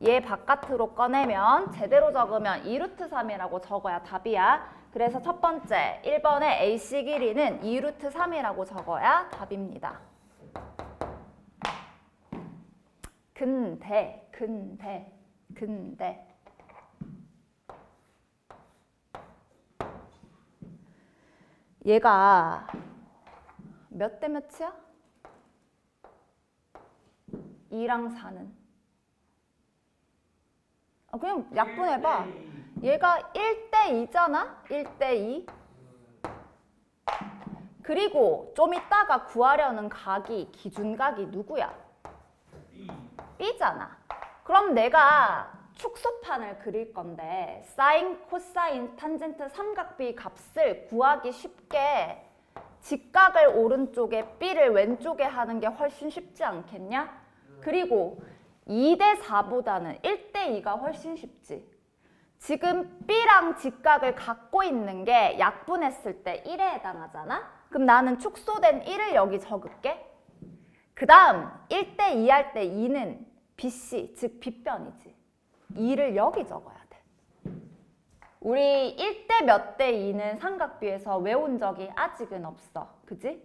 A: 얘 바깥으로 꺼내면 제대로 적으면 2루트 3이라고 적어야 답이야. 그래서 첫 번째 1번의 AC 길이는 2루트 3이라고 적어야 답입니다. 근데 얘가 몇 대 몇이야? 2랑 4는 그냥 약분해봐. 얘가 1대 2잖아? 1대 2. 그리고 좀 이따가 구하려는 각이 기준각이 누구야? B잖아. 그럼 내가 축소판을 그릴 건데 사인, 코사인, 탄젠트, 삼각비 값을 구하기 쉽게 직각을 오른쪽에 B를 왼쪽에 하는 게 훨씬 쉽지 않겠냐? 그리고 2대 4보다는 1대 2가 훨씬 쉽지. 지금 B랑 직각을 갖고 있는 게 약분했을 때 1에 해당하잖아? 그럼 나는 축소된 1을 여기 적을게. 그 다음 1대 2 할 때 2는 BC, 즉 B변이지. 2를 여기 적어야 돼. 우리 1대 몇 대 2는 삼각비에서 외운 적이 아직은 없어. 그지?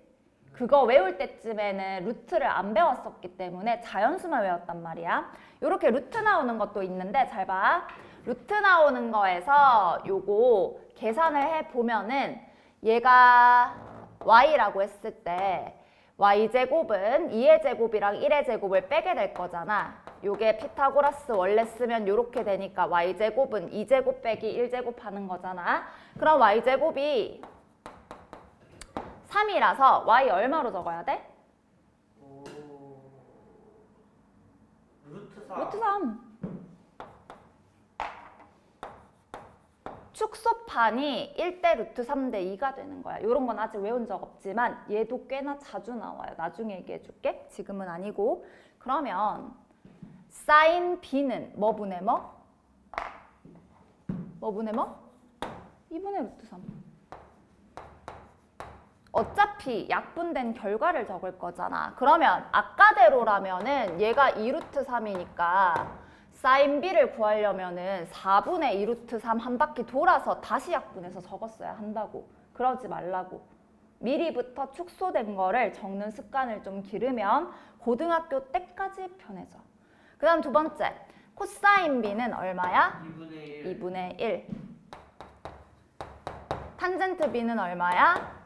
A: 그거 외울 때쯤에는 루트를 안 배웠었기 때문에 자연수만 외웠단 말이야. 이렇게 루트 나오는 것도 있는데 잘 봐. 루트 나오는 거에서 요거 계산을 해보면은 얘가 y라고 했을 때 y제곱은 2의 제곱이랑 1의 제곱을 빼게 될 거잖아. 요게 피타고라스 원래 쓰면 요렇게 되니까 y제곱은 2제곱 빼기 1제곱 하는 거잖아. 그럼 y제곱이 3이라서 y 얼마로 적어야 돼?
B: 루트 3.
A: 루트 3. 축소판이 1대 루트 3대 2가 되는 거야. 이런 건 아직 외운 적 없지만 얘도 꽤나 자주 나와요. 나중에 얘기해 줄게. 지금은 아니고. 그러면 사인 B는 뭐 분의 뭐? 뭐 분의 뭐? 2분의 루트 3. 어차피 약분된 결과를 적을 거잖아. 그러면 아까대로라면은 얘가 2루트 3이니까 사인 B를 구하려면은 4분의 2루트 3 한 바퀴 돌아서 다시 약분해서 적었어야 한다고. 그러지 말라고. 미리부터 축소된 거를 적는 습관을 좀 기르면 고등학교 때까지 편해져. 그 다음 두 번째, 코사인 B는 얼마야?
B: 2분의 1.
A: 2분의 1. 탄젠트 B는 얼마야?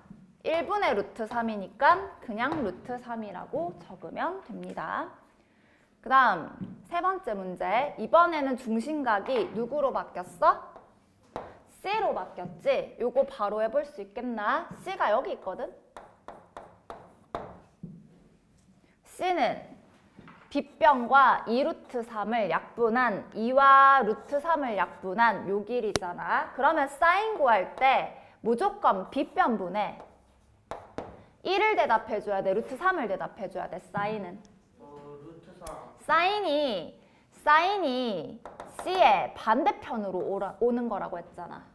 A: 1분의 루트 3이니까 그냥 루트 3이라고 적으면 됩니다. 그 다음 세 번째 문제. 이번에는 중심각이 누구로 바뀌었어? C로 바뀌었지? 요거 바로 해볼 수 있겠나? C가 여기 있거든? C는 빗변과 2루트 3을 약분한 2와 루트 3을 약분한 요 길이잖아. 그러면 사인 구할 때 무조건 빗변분에 1을 대답해줘야 돼. 루트 3을 대답해줘야 돼. 사인은.
B: 루트 3.
A: 사인이 C의 반대편으로 오는 거라고 했잖아.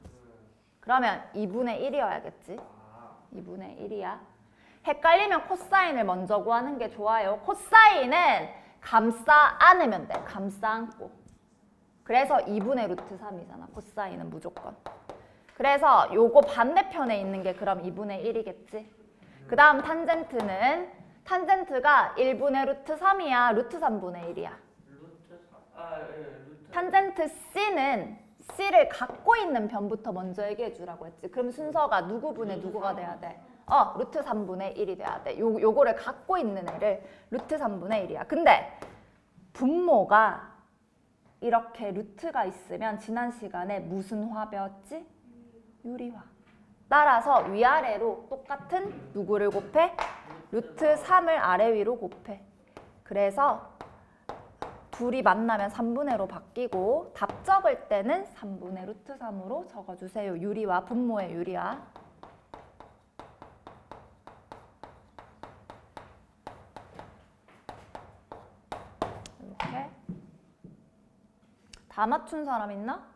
A: 그러면 2분의 1이어야겠지. 2분의 1이야. 헷갈리면 코사인을 먼저 구하는 게 좋아요. 코사인은 감싸 안으면 돼. 감싸 안고. 그래서 2분의 루트 3이잖아. 코사인은 무조건. 그래서 요거 반대편에 있는 게 그럼 2분의 1이겠지. 그 다음 탄젠트는 탄젠트가 1분의 루트 3이야. 루트 3분의 1이야.
B: 루트 3. 루트.
A: 탄젠트 C는 C를 갖고 있는 변부터 먼저 얘기해 주라고 했지. 그럼 순서가 누구분의 누구가 돼야 돼? 루트 3분의 1이 돼야 돼. 요거를 갖고 있는 애를 루트 3분의 1이야. 근데 분모가 이렇게 루트가 있으면 지난 시간에 무슨 화 배웠지? 유리화. 따라서 위아래로 똑같은 누구를 곱해? 루트 3을 아래 위로 곱해. 그래서 둘이 만나면 3분의로 바뀌고 답 적을 때는 3분의 루트 3으로 적어주세요. 유리화, 분모의 유리화. 이렇게. 다 맞춘 사람 있나?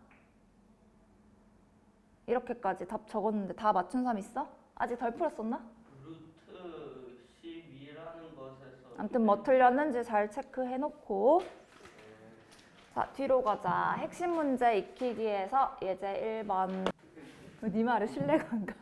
A: 이렇게까지 답 적었는데 다 맞춘 사람 있어? 아직 덜 풀었었나?
B: 루트 12라는 것에서.
A: 아무튼 뭐 틀렸는지 잘 체크해놓고. 자, 뒤로 가자. 핵심 문제 익히기에서 예제 1번. 네 말에 신뢰가 안 가.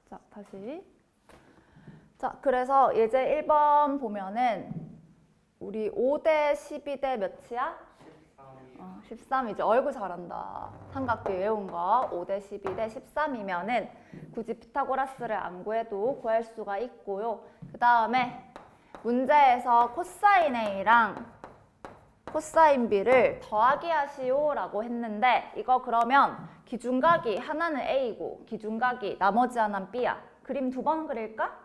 A: 자, 다시. 자, 그래서 예제 1번 보면은 우리 5대 12대 몇이야? 13이지. 얼굴 잘한다. 삼각비 외운 거 5대 12대 13이면은 굳이 피타고라스를 안 구해도 구할 수가 있고요. 그 다음에 문제에서 코사인 A랑 코사인 B를 더하기 하시오라고 했는데 이거 그러면 기준각이 하나는 A고 기준각이 나머지 하나는 B야. 그림 두 번 그릴까?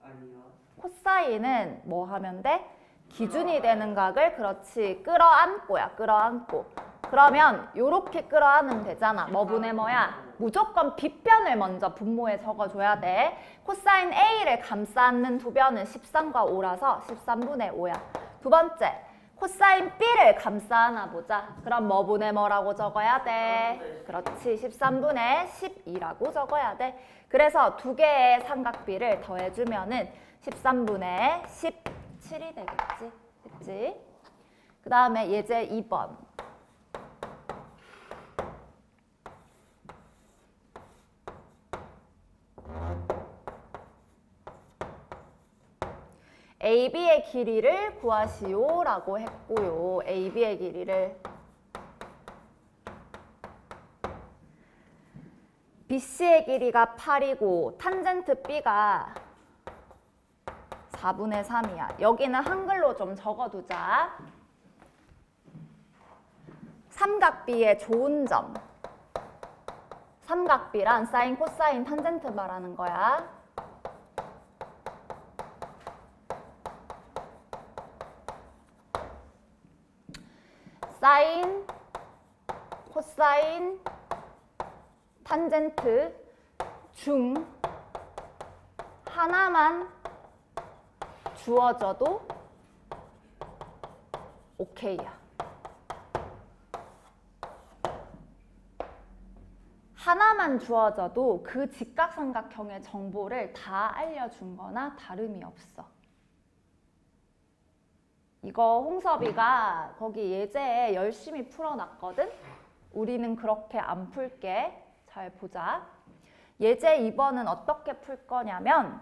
B: 아니요.
A: 코사인은 뭐 하면 돼? 기준이 되는 각을 그렇지 끌어안고야. 끌어안고. 그러면 요렇게 끌어안으면 되잖아. 뭐분의 뭐야? 무조건 빗변을 먼저 분모에 적어줘야 돼. 코사인 A를 감싸 안는 두 변은 13과 5라서 13분의 5야. 두 번째, 코사인 B를 감싸 안아 보자. 그럼 뭐분의 뭐라고 적어야 돼? 그렇지. 13분의 12라고 적어야 돼. 그래서 두 개의 삼각비를 더해주면은 13분의 17이 되겠지. 그치? 그 다음에 예제 2번. AB의 길이를 구하시오 라고 했고요. AB의 길이를. BC의 길이가 8이고 탄젠트 B가 4분의 3이야. 여기는 한글로 좀 적어두자. 삼각비의 좋은 점. 삼각비란 사인, 코사인, 탄젠트 말하는 거야. 사인, 코사인, 탄젠트 중 하나만 주어져도 오케이야. 하나만 주어져도 그 직각삼각형의 정보를 다 알려준 거나 다름이 없어. 이거 홍섭이가 거기 예제에 열심히 풀어놨거든? 우리는 그렇게 안 풀게. 잘 보자. 예제 2번은 어떻게 풀 거냐면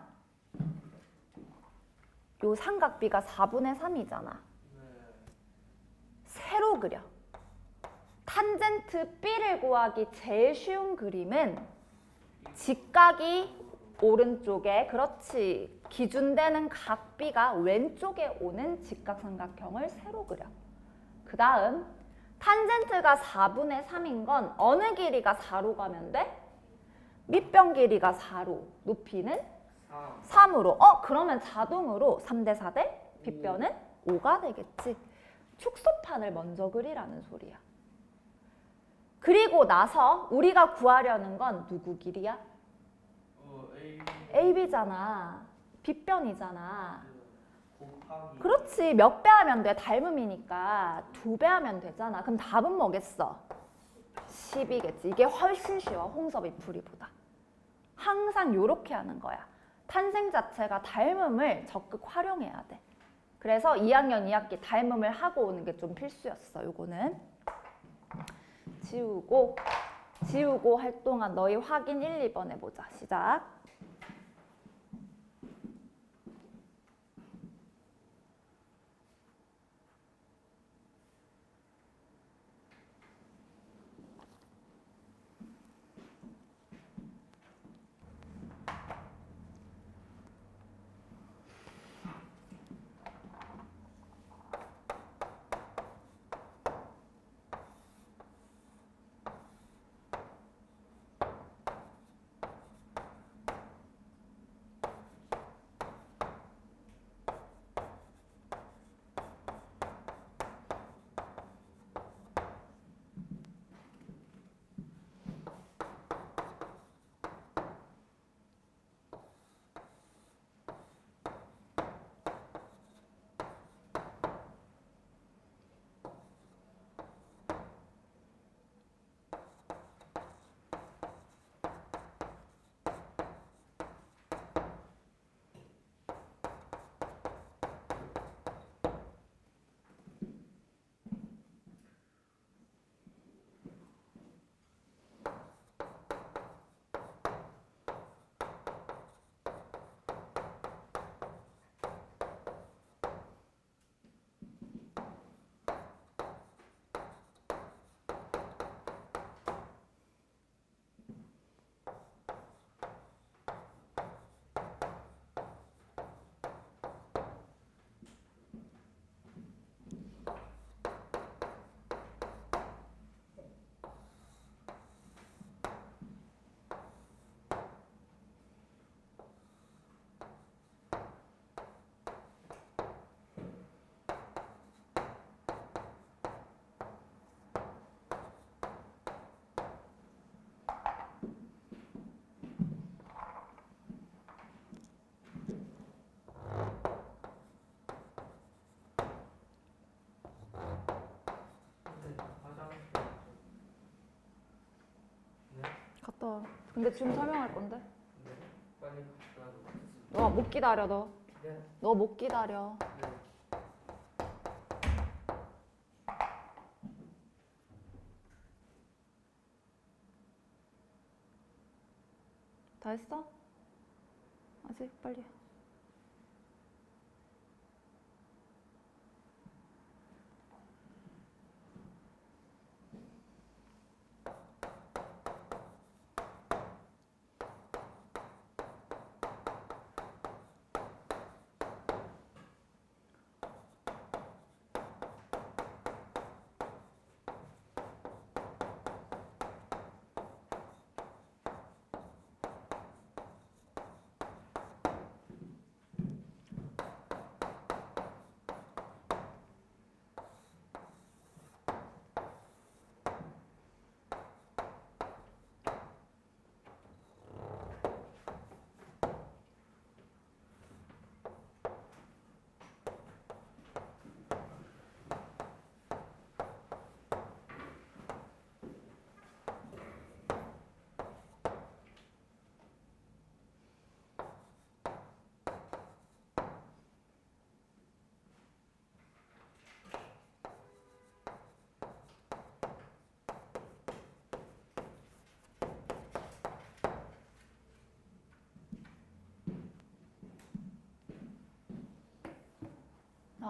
A: 요 삼각비가 4분의 3이잖아. 세로 그려. 탄젠트 B를 구하기 제일 쉬운 그림은 직각이 오른쪽에, 그렇지, 기준되는 각 B가 왼쪽에 오는 직각삼각형을 세로 그려. 그 다음 탄젠트가 4분의 3인 건 어느 길이가 4로 가면 돼? 밑변 길이가 4로, 높이는 3으로. 그러면 자동으로 3대 4대 빗변은 5가 되겠지. 축소판을 먼저 그리라는 소리야. 그리고 나서 우리가 구하려는 건 누구 길이야? AB잖아. 빗변이잖아.
B: 곱하기.
A: 그렇지. 몇 배 하면 돼? 닮음이니까 2배 하면 되잖아. 그럼 답은 뭐겠어? 10이겠지. 이게 훨씬 쉬워. 홍섭이 풀이보다. 항상 이렇게 하는 거야. 탄생 자체가 닮음을 적극 활용해야 돼. 그래서 2학년 2학기 닮음을 하고 오는 게 좀 필수였어. 요거는. 지우고 할 동안 너희 확인 1, 2번 해보자. 시작. 갔다 와. 근데 지금 설명할 건데.
B: 네. 빨리 갔다
A: 너 못 기다려, 너.
B: 네.
A: 너 못 기다려.
B: 네.
A: 다 했어? 아직 빨리.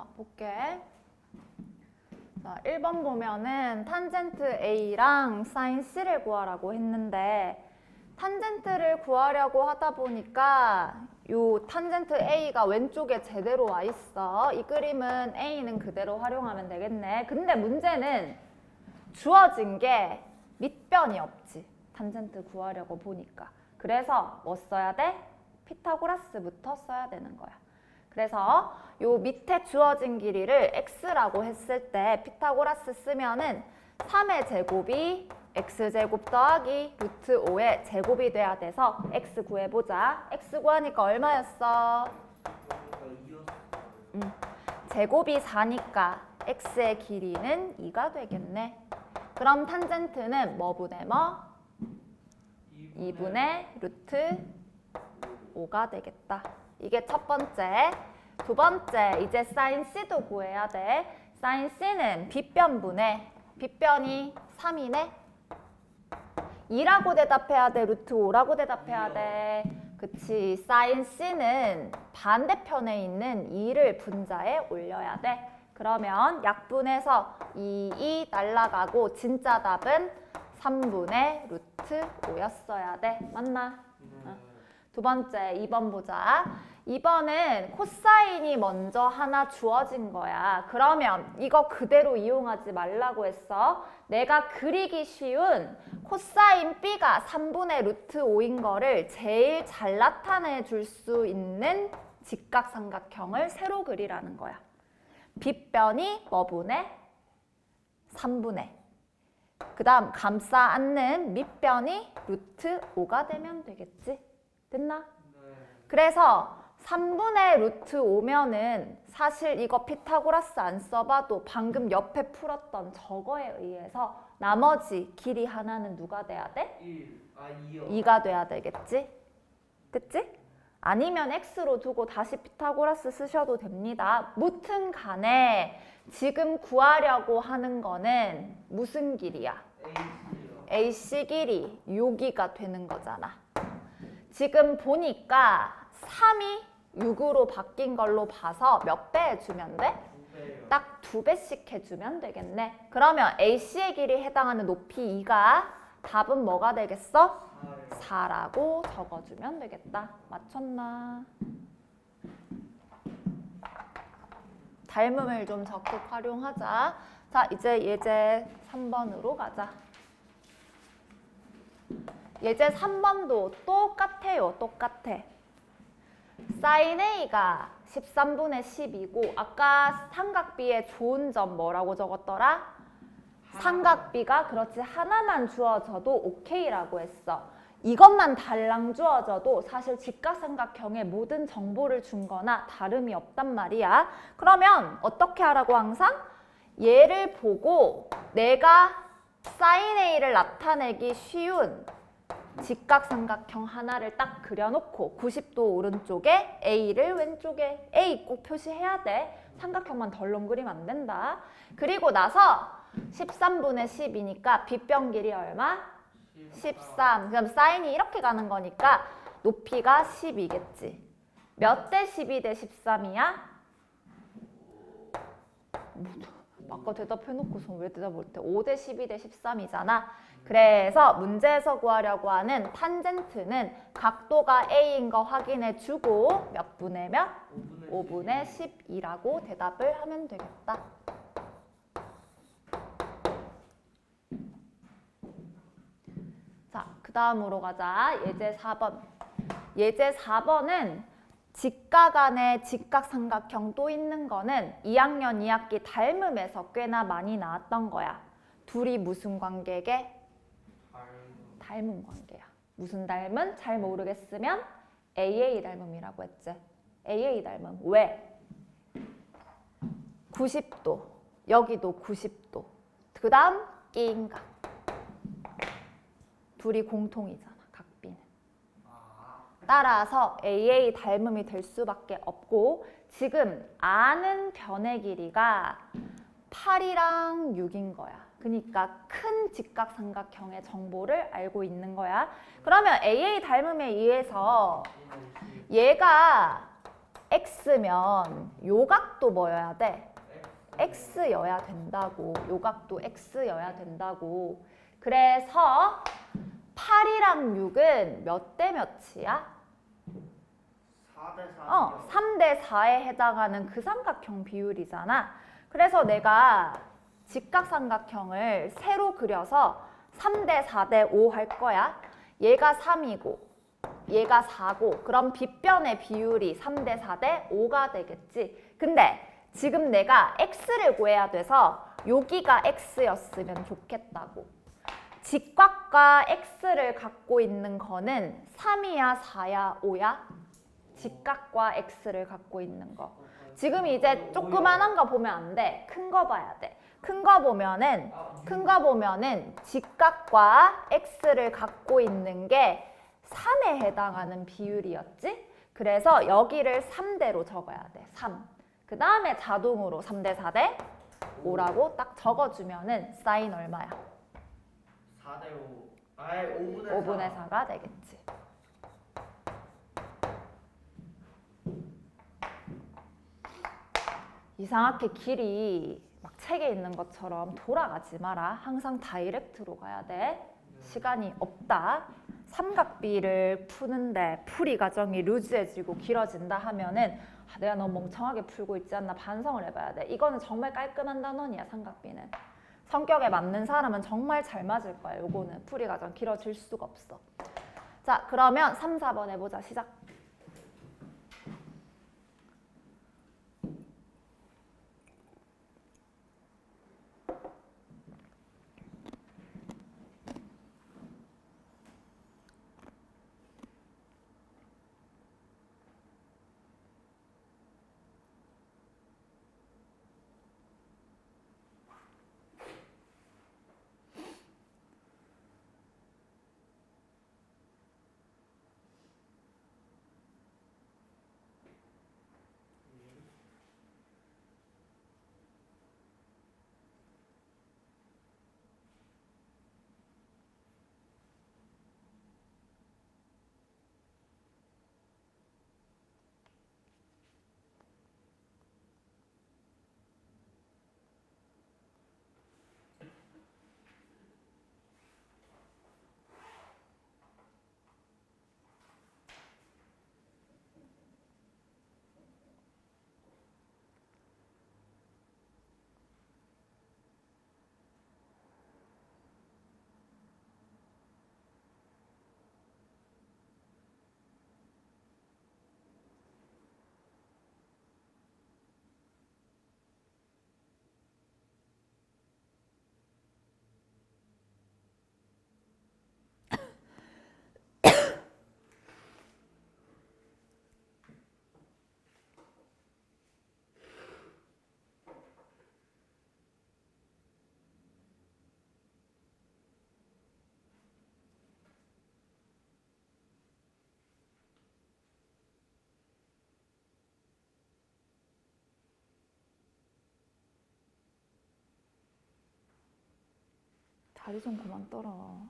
A: 볼게. 자, 1번 보면은 탄젠트 A랑 사인 C를 구하라고 했는데 탄젠트를 구하려고 하다 보니까 요 탄젠트 A가 왼쪽에 제대로 와 있어. 이 그림은 A는 그대로 활용하면 되겠네. 근데 문제는 주어진 게 밑변이 없지. 탄젠트 구하려고 보니까. 그래서 뭐 써야 돼? 피타고라스부터 써야 되는 거야. 그래서 요 밑에 주어진 길이를 x라고 했을 때 피타고라스 쓰면은 3의 제곱이 x제곱 더하기 루트 5의 제곱이 돼야 돼서 x 구해보자. x 구하니까 얼마였어? 제곱이 4니까 x의 길이는 2가 되겠네. 그럼 탄젠트는 뭐분의 뭐? 2분의 루트 5가 되겠다. 이게 첫 번째. 두 번째, 이제 사인 C도 구해야 돼. 사인 C는 빗변분의, 빗변이 3이네. 2라고 대답해야 돼, 루트 5라고 대답해야 돼. 그치, 사인 C는 반대편에 있는 2를 분자에 올려야 돼. 그러면 약분해서 2 날라가고 진짜 답은 3분의 루트 5였어야 돼. 맞나? 두 번째, 2번 보자. 2번은 코사인이 먼저 하나 주어진 거야. 그러면 이거 그대로 이용하지 말라고 했어. 내가 그리기 쉬운 코사인 B가 3분의 루트 5인 거를 제일 잘 나타내 줄 수 있는 직각삼각형을 새로 그리라는 거야. 빗변이 뭐분의? 3분의. 그 다음 감싸 안는 밑변이 루트 5가 되면 되겠지. 됐나? 그래서 3분의 루트 5면은 사실 이거 피타고라스 안 써봐도 방금 옆에 풀었던 저거에 의해서 나머지 길이 하나는 누가 돼야 돼?
B: 2요.
A: 2가 돼야 되겠지? 그치? 아니면 x로 두고 다시 피타고라스 쓰셔도 됩니다. 무튼 간에 지금 구하려고 하는 거는 무슨 길이야? AC 길이 여기가 되는 거잖아. 지금 보니까 3이 6으로 바뀐 걸로 봐서 몇 배 해주면 돼? 딱 2배씩 해주면 되겠네. 그러면 AC의 길이에 해당하는 높이 2가 답은 뭐가 되겠어? 4라고 적어주면 되겠다. 맞췄나? 닮음을 좀 적극 활용하자. 자, 이제 예제 3번으로 가자. 예제 3번도 똑같아요. 똑같아. 사인 A가 13분의 10이고 아까 삼각비의 좋은 점 뭐라고 적었더라? 삼각비가 그렇지 하나만 주어져도 오케이라고 했어. 이것만 달랑 주어져도 사실 직각삼각형의 모든 정보를 준 거나 다름이 없단 말이야. 그러면 어떻게 하라고 항상? 얘를 보고 내가 사인 A를 나타내기 쉬운 직각삼각형 하나를 딱 그려놓고 90도 오른쪽에 A를 왼쪽에 A 꼭 표시해야 돼. 삼각형만 덜렁 그리면 안 된다. 그리고 나서 13분의 10이니까 빗변 길이 얼마? 13. 그럼 사인이 이렇게 가는 거니까 높이가 10이겠지. 몇 대 12 대 13이야? 아까 대답해놓고서 왜 대답 못해? 5 대 12 대 13이잖아. 그래서 문제에서 구하려고 하는 탄젠트는 각도가 A인 거 확인해주고 몇 분의 몇? 5분의 12라고 대답을 하면 되겠다. 자, 그 다음으로 가자. 예제 4번. 예제 4번은 직각 안에 직각삼각형 또 있는 거는 2학년 2학기 닮음에서 꽤나 많이 나왔던 거야. 둘이 무슨 관계게? 닮음 관계야. 무슨 닮음? 잘 모르겠으면 AA 닮음이라고 했지. AA 닮음. 왜? 90도. 여기도 90도. 그 다음 끼인각. 둘이 공통이잖아. 각비는. 따라서 AA 닮음이 될 수밖에 없고 지금 아는 변의 길이가 8이랑 6인 거야. 그러니까 큰 직각삼각형의 정보를 알고 있는 거야. 그러면 AA 닮음에 의해서 얘가 x면 요각도 뭐여야 돼? x여야 된다고. 요각도 x여야 된다고. 그래서 8이랑 6은 몇 대 몇이야?
B: 4대 4.
A: 3대 4에 해당하는 그 삼각형 비율이잖아. 그래서 내가 직각삼각형을 세로 그려서 3대 4대 5 할 거야. 얘가 3이고 얘가 4고 그럼 빗변의 비율이 3대 4대 5가 되겠지. 근데 지금 내가 x를 구해야 돼서 여기가 x였으면 좋겠다고. 직각과 x를 갖고 있는 거는 3이야 4야 5야? 직각과 x를 갖고 있는 거. 지금 이제 조그만한 거 보면 안 돼. 큰 거 봐야 돼. 큰 거 보면은 직각과 x를 갖고 있는 게 3에 해당하는 비율이었지? 그래서 여기를 3대로 적어야 돼. 3. 그 다음에 자동으로 3대 4대 5라고 딱 적어주면은 사인 얼마야?
B: 4대 5. 아예 5분의 4.
A: 5분의 4가 되겠지. 이상하게 길이 막 책에 있는 것처럼 돌아가지 마라. 항상 다이렉트로 가야 돼. 시간이 없다. 삼각비를 푸는데 풀이 과정이 루즈해지고 길어진다 하면은 내가 너무 멍청하게 풀고 있지 않나 반성을 해봐야 돼. 이거는 정말 깔끔한 단원이야. 삼각비는. 성격에 맞는 사람은 정말 잘 맞을 거야. 요거는 풀이 과정 길어질 수가 없어. 자, 그러면 3, 4번 해보자. 시작. 다리 좀 그만 떨어.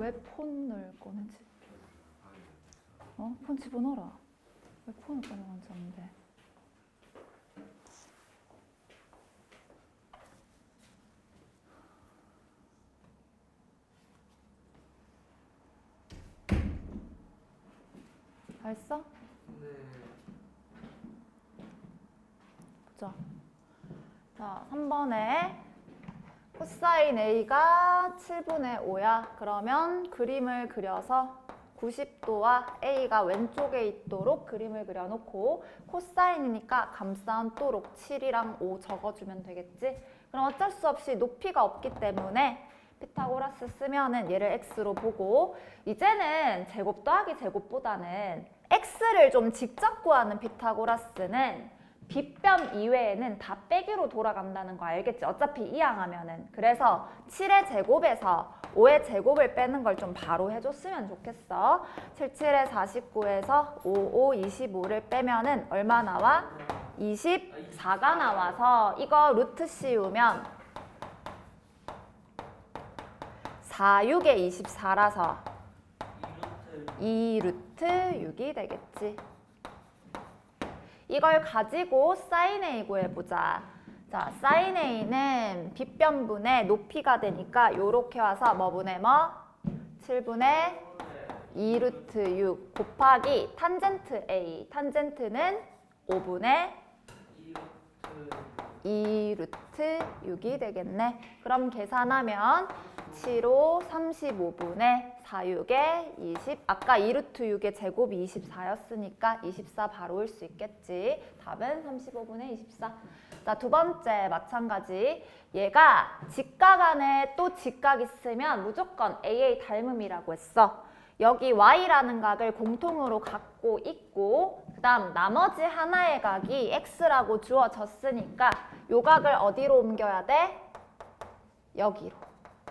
A: 왜 폰을 꺼내지? 폰 집어넣어라. 왜 폰을 꺼내놨는데? 알았어?
B: 네.
A: 보자. 자, 3번에 코사인 A가 7분의 5야. 그러면 그림을 그려서 90도와 A가 왼쪽에 있도록 그림을 그려놓고 코사인이니까 감싸안도록 7이랑 5 적어주면 되겠지? 그럼 어쩔 수 없이 높이가 없기 때문에 피타고라스 쓰면은 얘를 x로 보고 이제는 제곱 더하기 제곱보다는 x를 좀 직접 구하는 피타고라스는 빗변 이외에는 다 빼기로 돌아간다는 거 알겠지? 어차피 이항하면은. 그래서 7의 제곱에서 5의 제곱을 빼는 걸 좀 바로 해줬으면 좋겠어. 7, 7의 49에서 5, 5, 25를 빼면은 얼마 나와? 24가 나와서 이거 루트 씌우면 4, 6에 24라서 2루트 6이 되겠지. 이걸 가지고 사인 A 구해보자. 자, 사인 A는 빗변분의 높이가 되니까 요렇게 와서 뭐분의 뭐? 7분의 2루트 6 곱하기 탄젠트 A. 탄젠트는 5분의 2루트 6이 되겠네. 그럼 계산하면 7호 35분의 4, 6에 20. 아까 2루트 6의 제곱이 24였으니까 24 바로 올 수 있겠지. 답은 35분의 24. 자, 두 번째 마찬가지. 얘가 직각 안에 또 직각 있으면 무조건 AA 닮음이라고 했어. 여기 Y라는 각을 공통으로 갖고 있고 그 다음 나머지 하나의 각이 X라고 주어졌으니까 요 각을 어디로 옮겨야 돼? 여기로.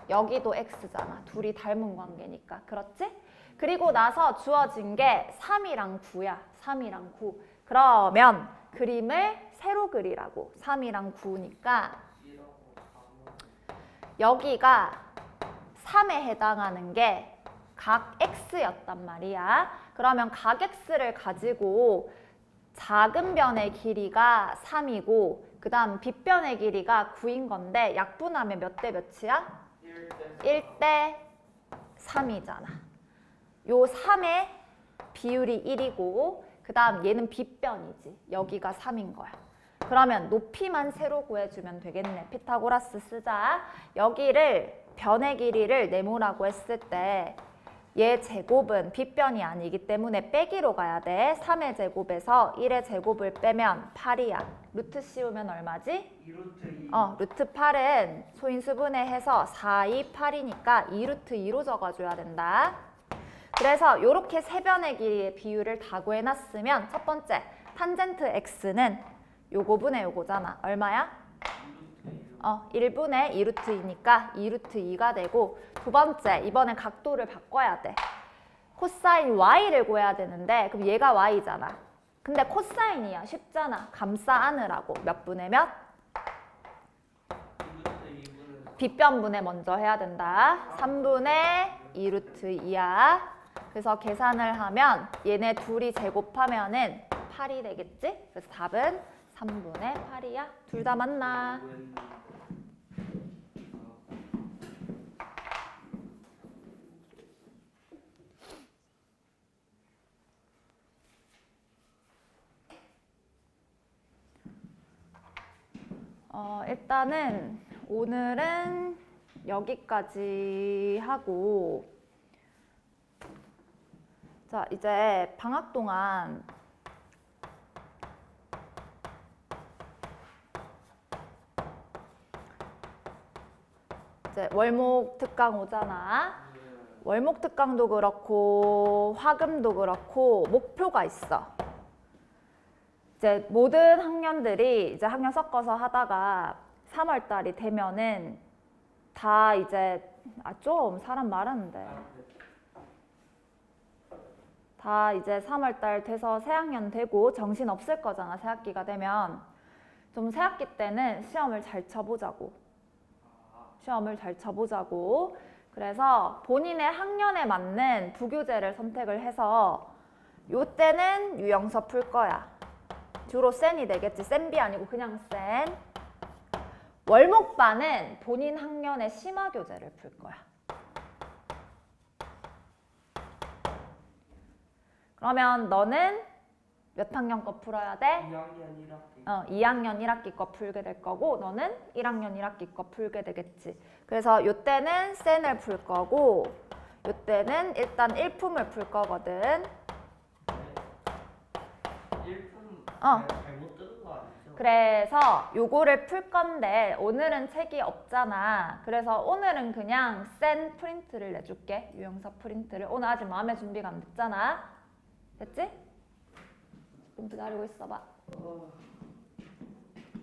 A: 여기도 X잖아. 둘이 닮은 관계니까. 그렇지? 그리고 나서 주어진 게 3이랑 9야. 3이랑 9. 그러면 그림을 세로 그리라고. 3이랑 9니까 여기가 3에 해당하는 게 각 X였단 말이야. 그러면 각 X를 가지고 작은 변의 길이가 3이고 그 다음 빗변의 길이가 9인 건데 약분하면 몇 대 몇이야? 1대 3이잖아. 요 3의 비율이 1이고 그 다음 얘는 빗변이지. 여기가 3인 거야. 그러면 높이만 세로 구해주면 되겠네. 피타고라스 쓰자. 여기를 변의 길이를 네모라고 했을 때 얘 제곱은 빗변이 아니기 때문에 빼기로 가야 돼. 3의 제곱에서 1의 제곱을 빼면 8이야. 루트 씌우면 얼마지?
B: 2루트 2.
A: 루트 8은 소인수분해해서 4, 2, 8이니까 2루트 2로 적어줘야 된다. 그래서 이렇게 세 변의 길이의 비율을 다 구해놨으면 첫 번째 탄젠트 x는 요거분의 요거잖아. 얼마야? 1분의 2루트 2니까 2루트 2가 되고 두 번째 이번엔 각도를 바꿔야 돼. 코사인 y를 구해야 되는데 그럼 얘가 y잖아. 근데 코사인이야. 쉽잖아. 감싸 안으라고. 몇 분의 몇? 빗변분해 먼저 해야 된다. 3분의 2루트 2야. 그래서 계산을 하면 얘네 둘이 제곱하면은 8이 되겠지? 그래서 답은 3분의 8이야. 둘 다 맞나? 일단은 오늘은 여기까지 하고 자 이제 방학 동안 이제 월목 특강 오잖아. 월목 특강도 그렇고 화금도 그렇고 목표가 있어. 이제 모든 학년들이 이제 학년 섞어서 하다가 3월 달이 되면은 다 이제 좀 사람 많았는데 다 이제 3월 달 돼서 새학년 되고 정신 없을 거잖아. 새학기가 되면 좀 새학기 때는 시험을 잘 쳐보자고. 시험을 잘 쳐보자고. 그래서 본인의 학년에 맞는 부교재를 선택을 해서 요때는 유형서 풀 거야. 주로 센이 되겠지. 센비 아니고 그냥 센. 월목반은 본인 학년의 심화교재를 풀 거야. 그러면 너는 몇 학년 거 풀어야 돼?
B: 2학년 1학기.
A: 2학년 1학기 거 풀게 될 거고 너는 1학년 1학기 거 풀게 되겠지. 그래서 요때는 센을 풀 거고 요때는 일단 일품을 풀 거거든.
B: 일품
A: 어.
B: 잘못 뜯은 거 아니죠?
A: 그래서 요거를 풀 건데 오늘은 책이 없잖아. 그래서 오늘은 그냥 센 프린트를 내줄게. 유형서 프린트를. 오늘 아직 마음의 준비가 안 됐잖아. 됐지? 좀 기다리고 있어봐.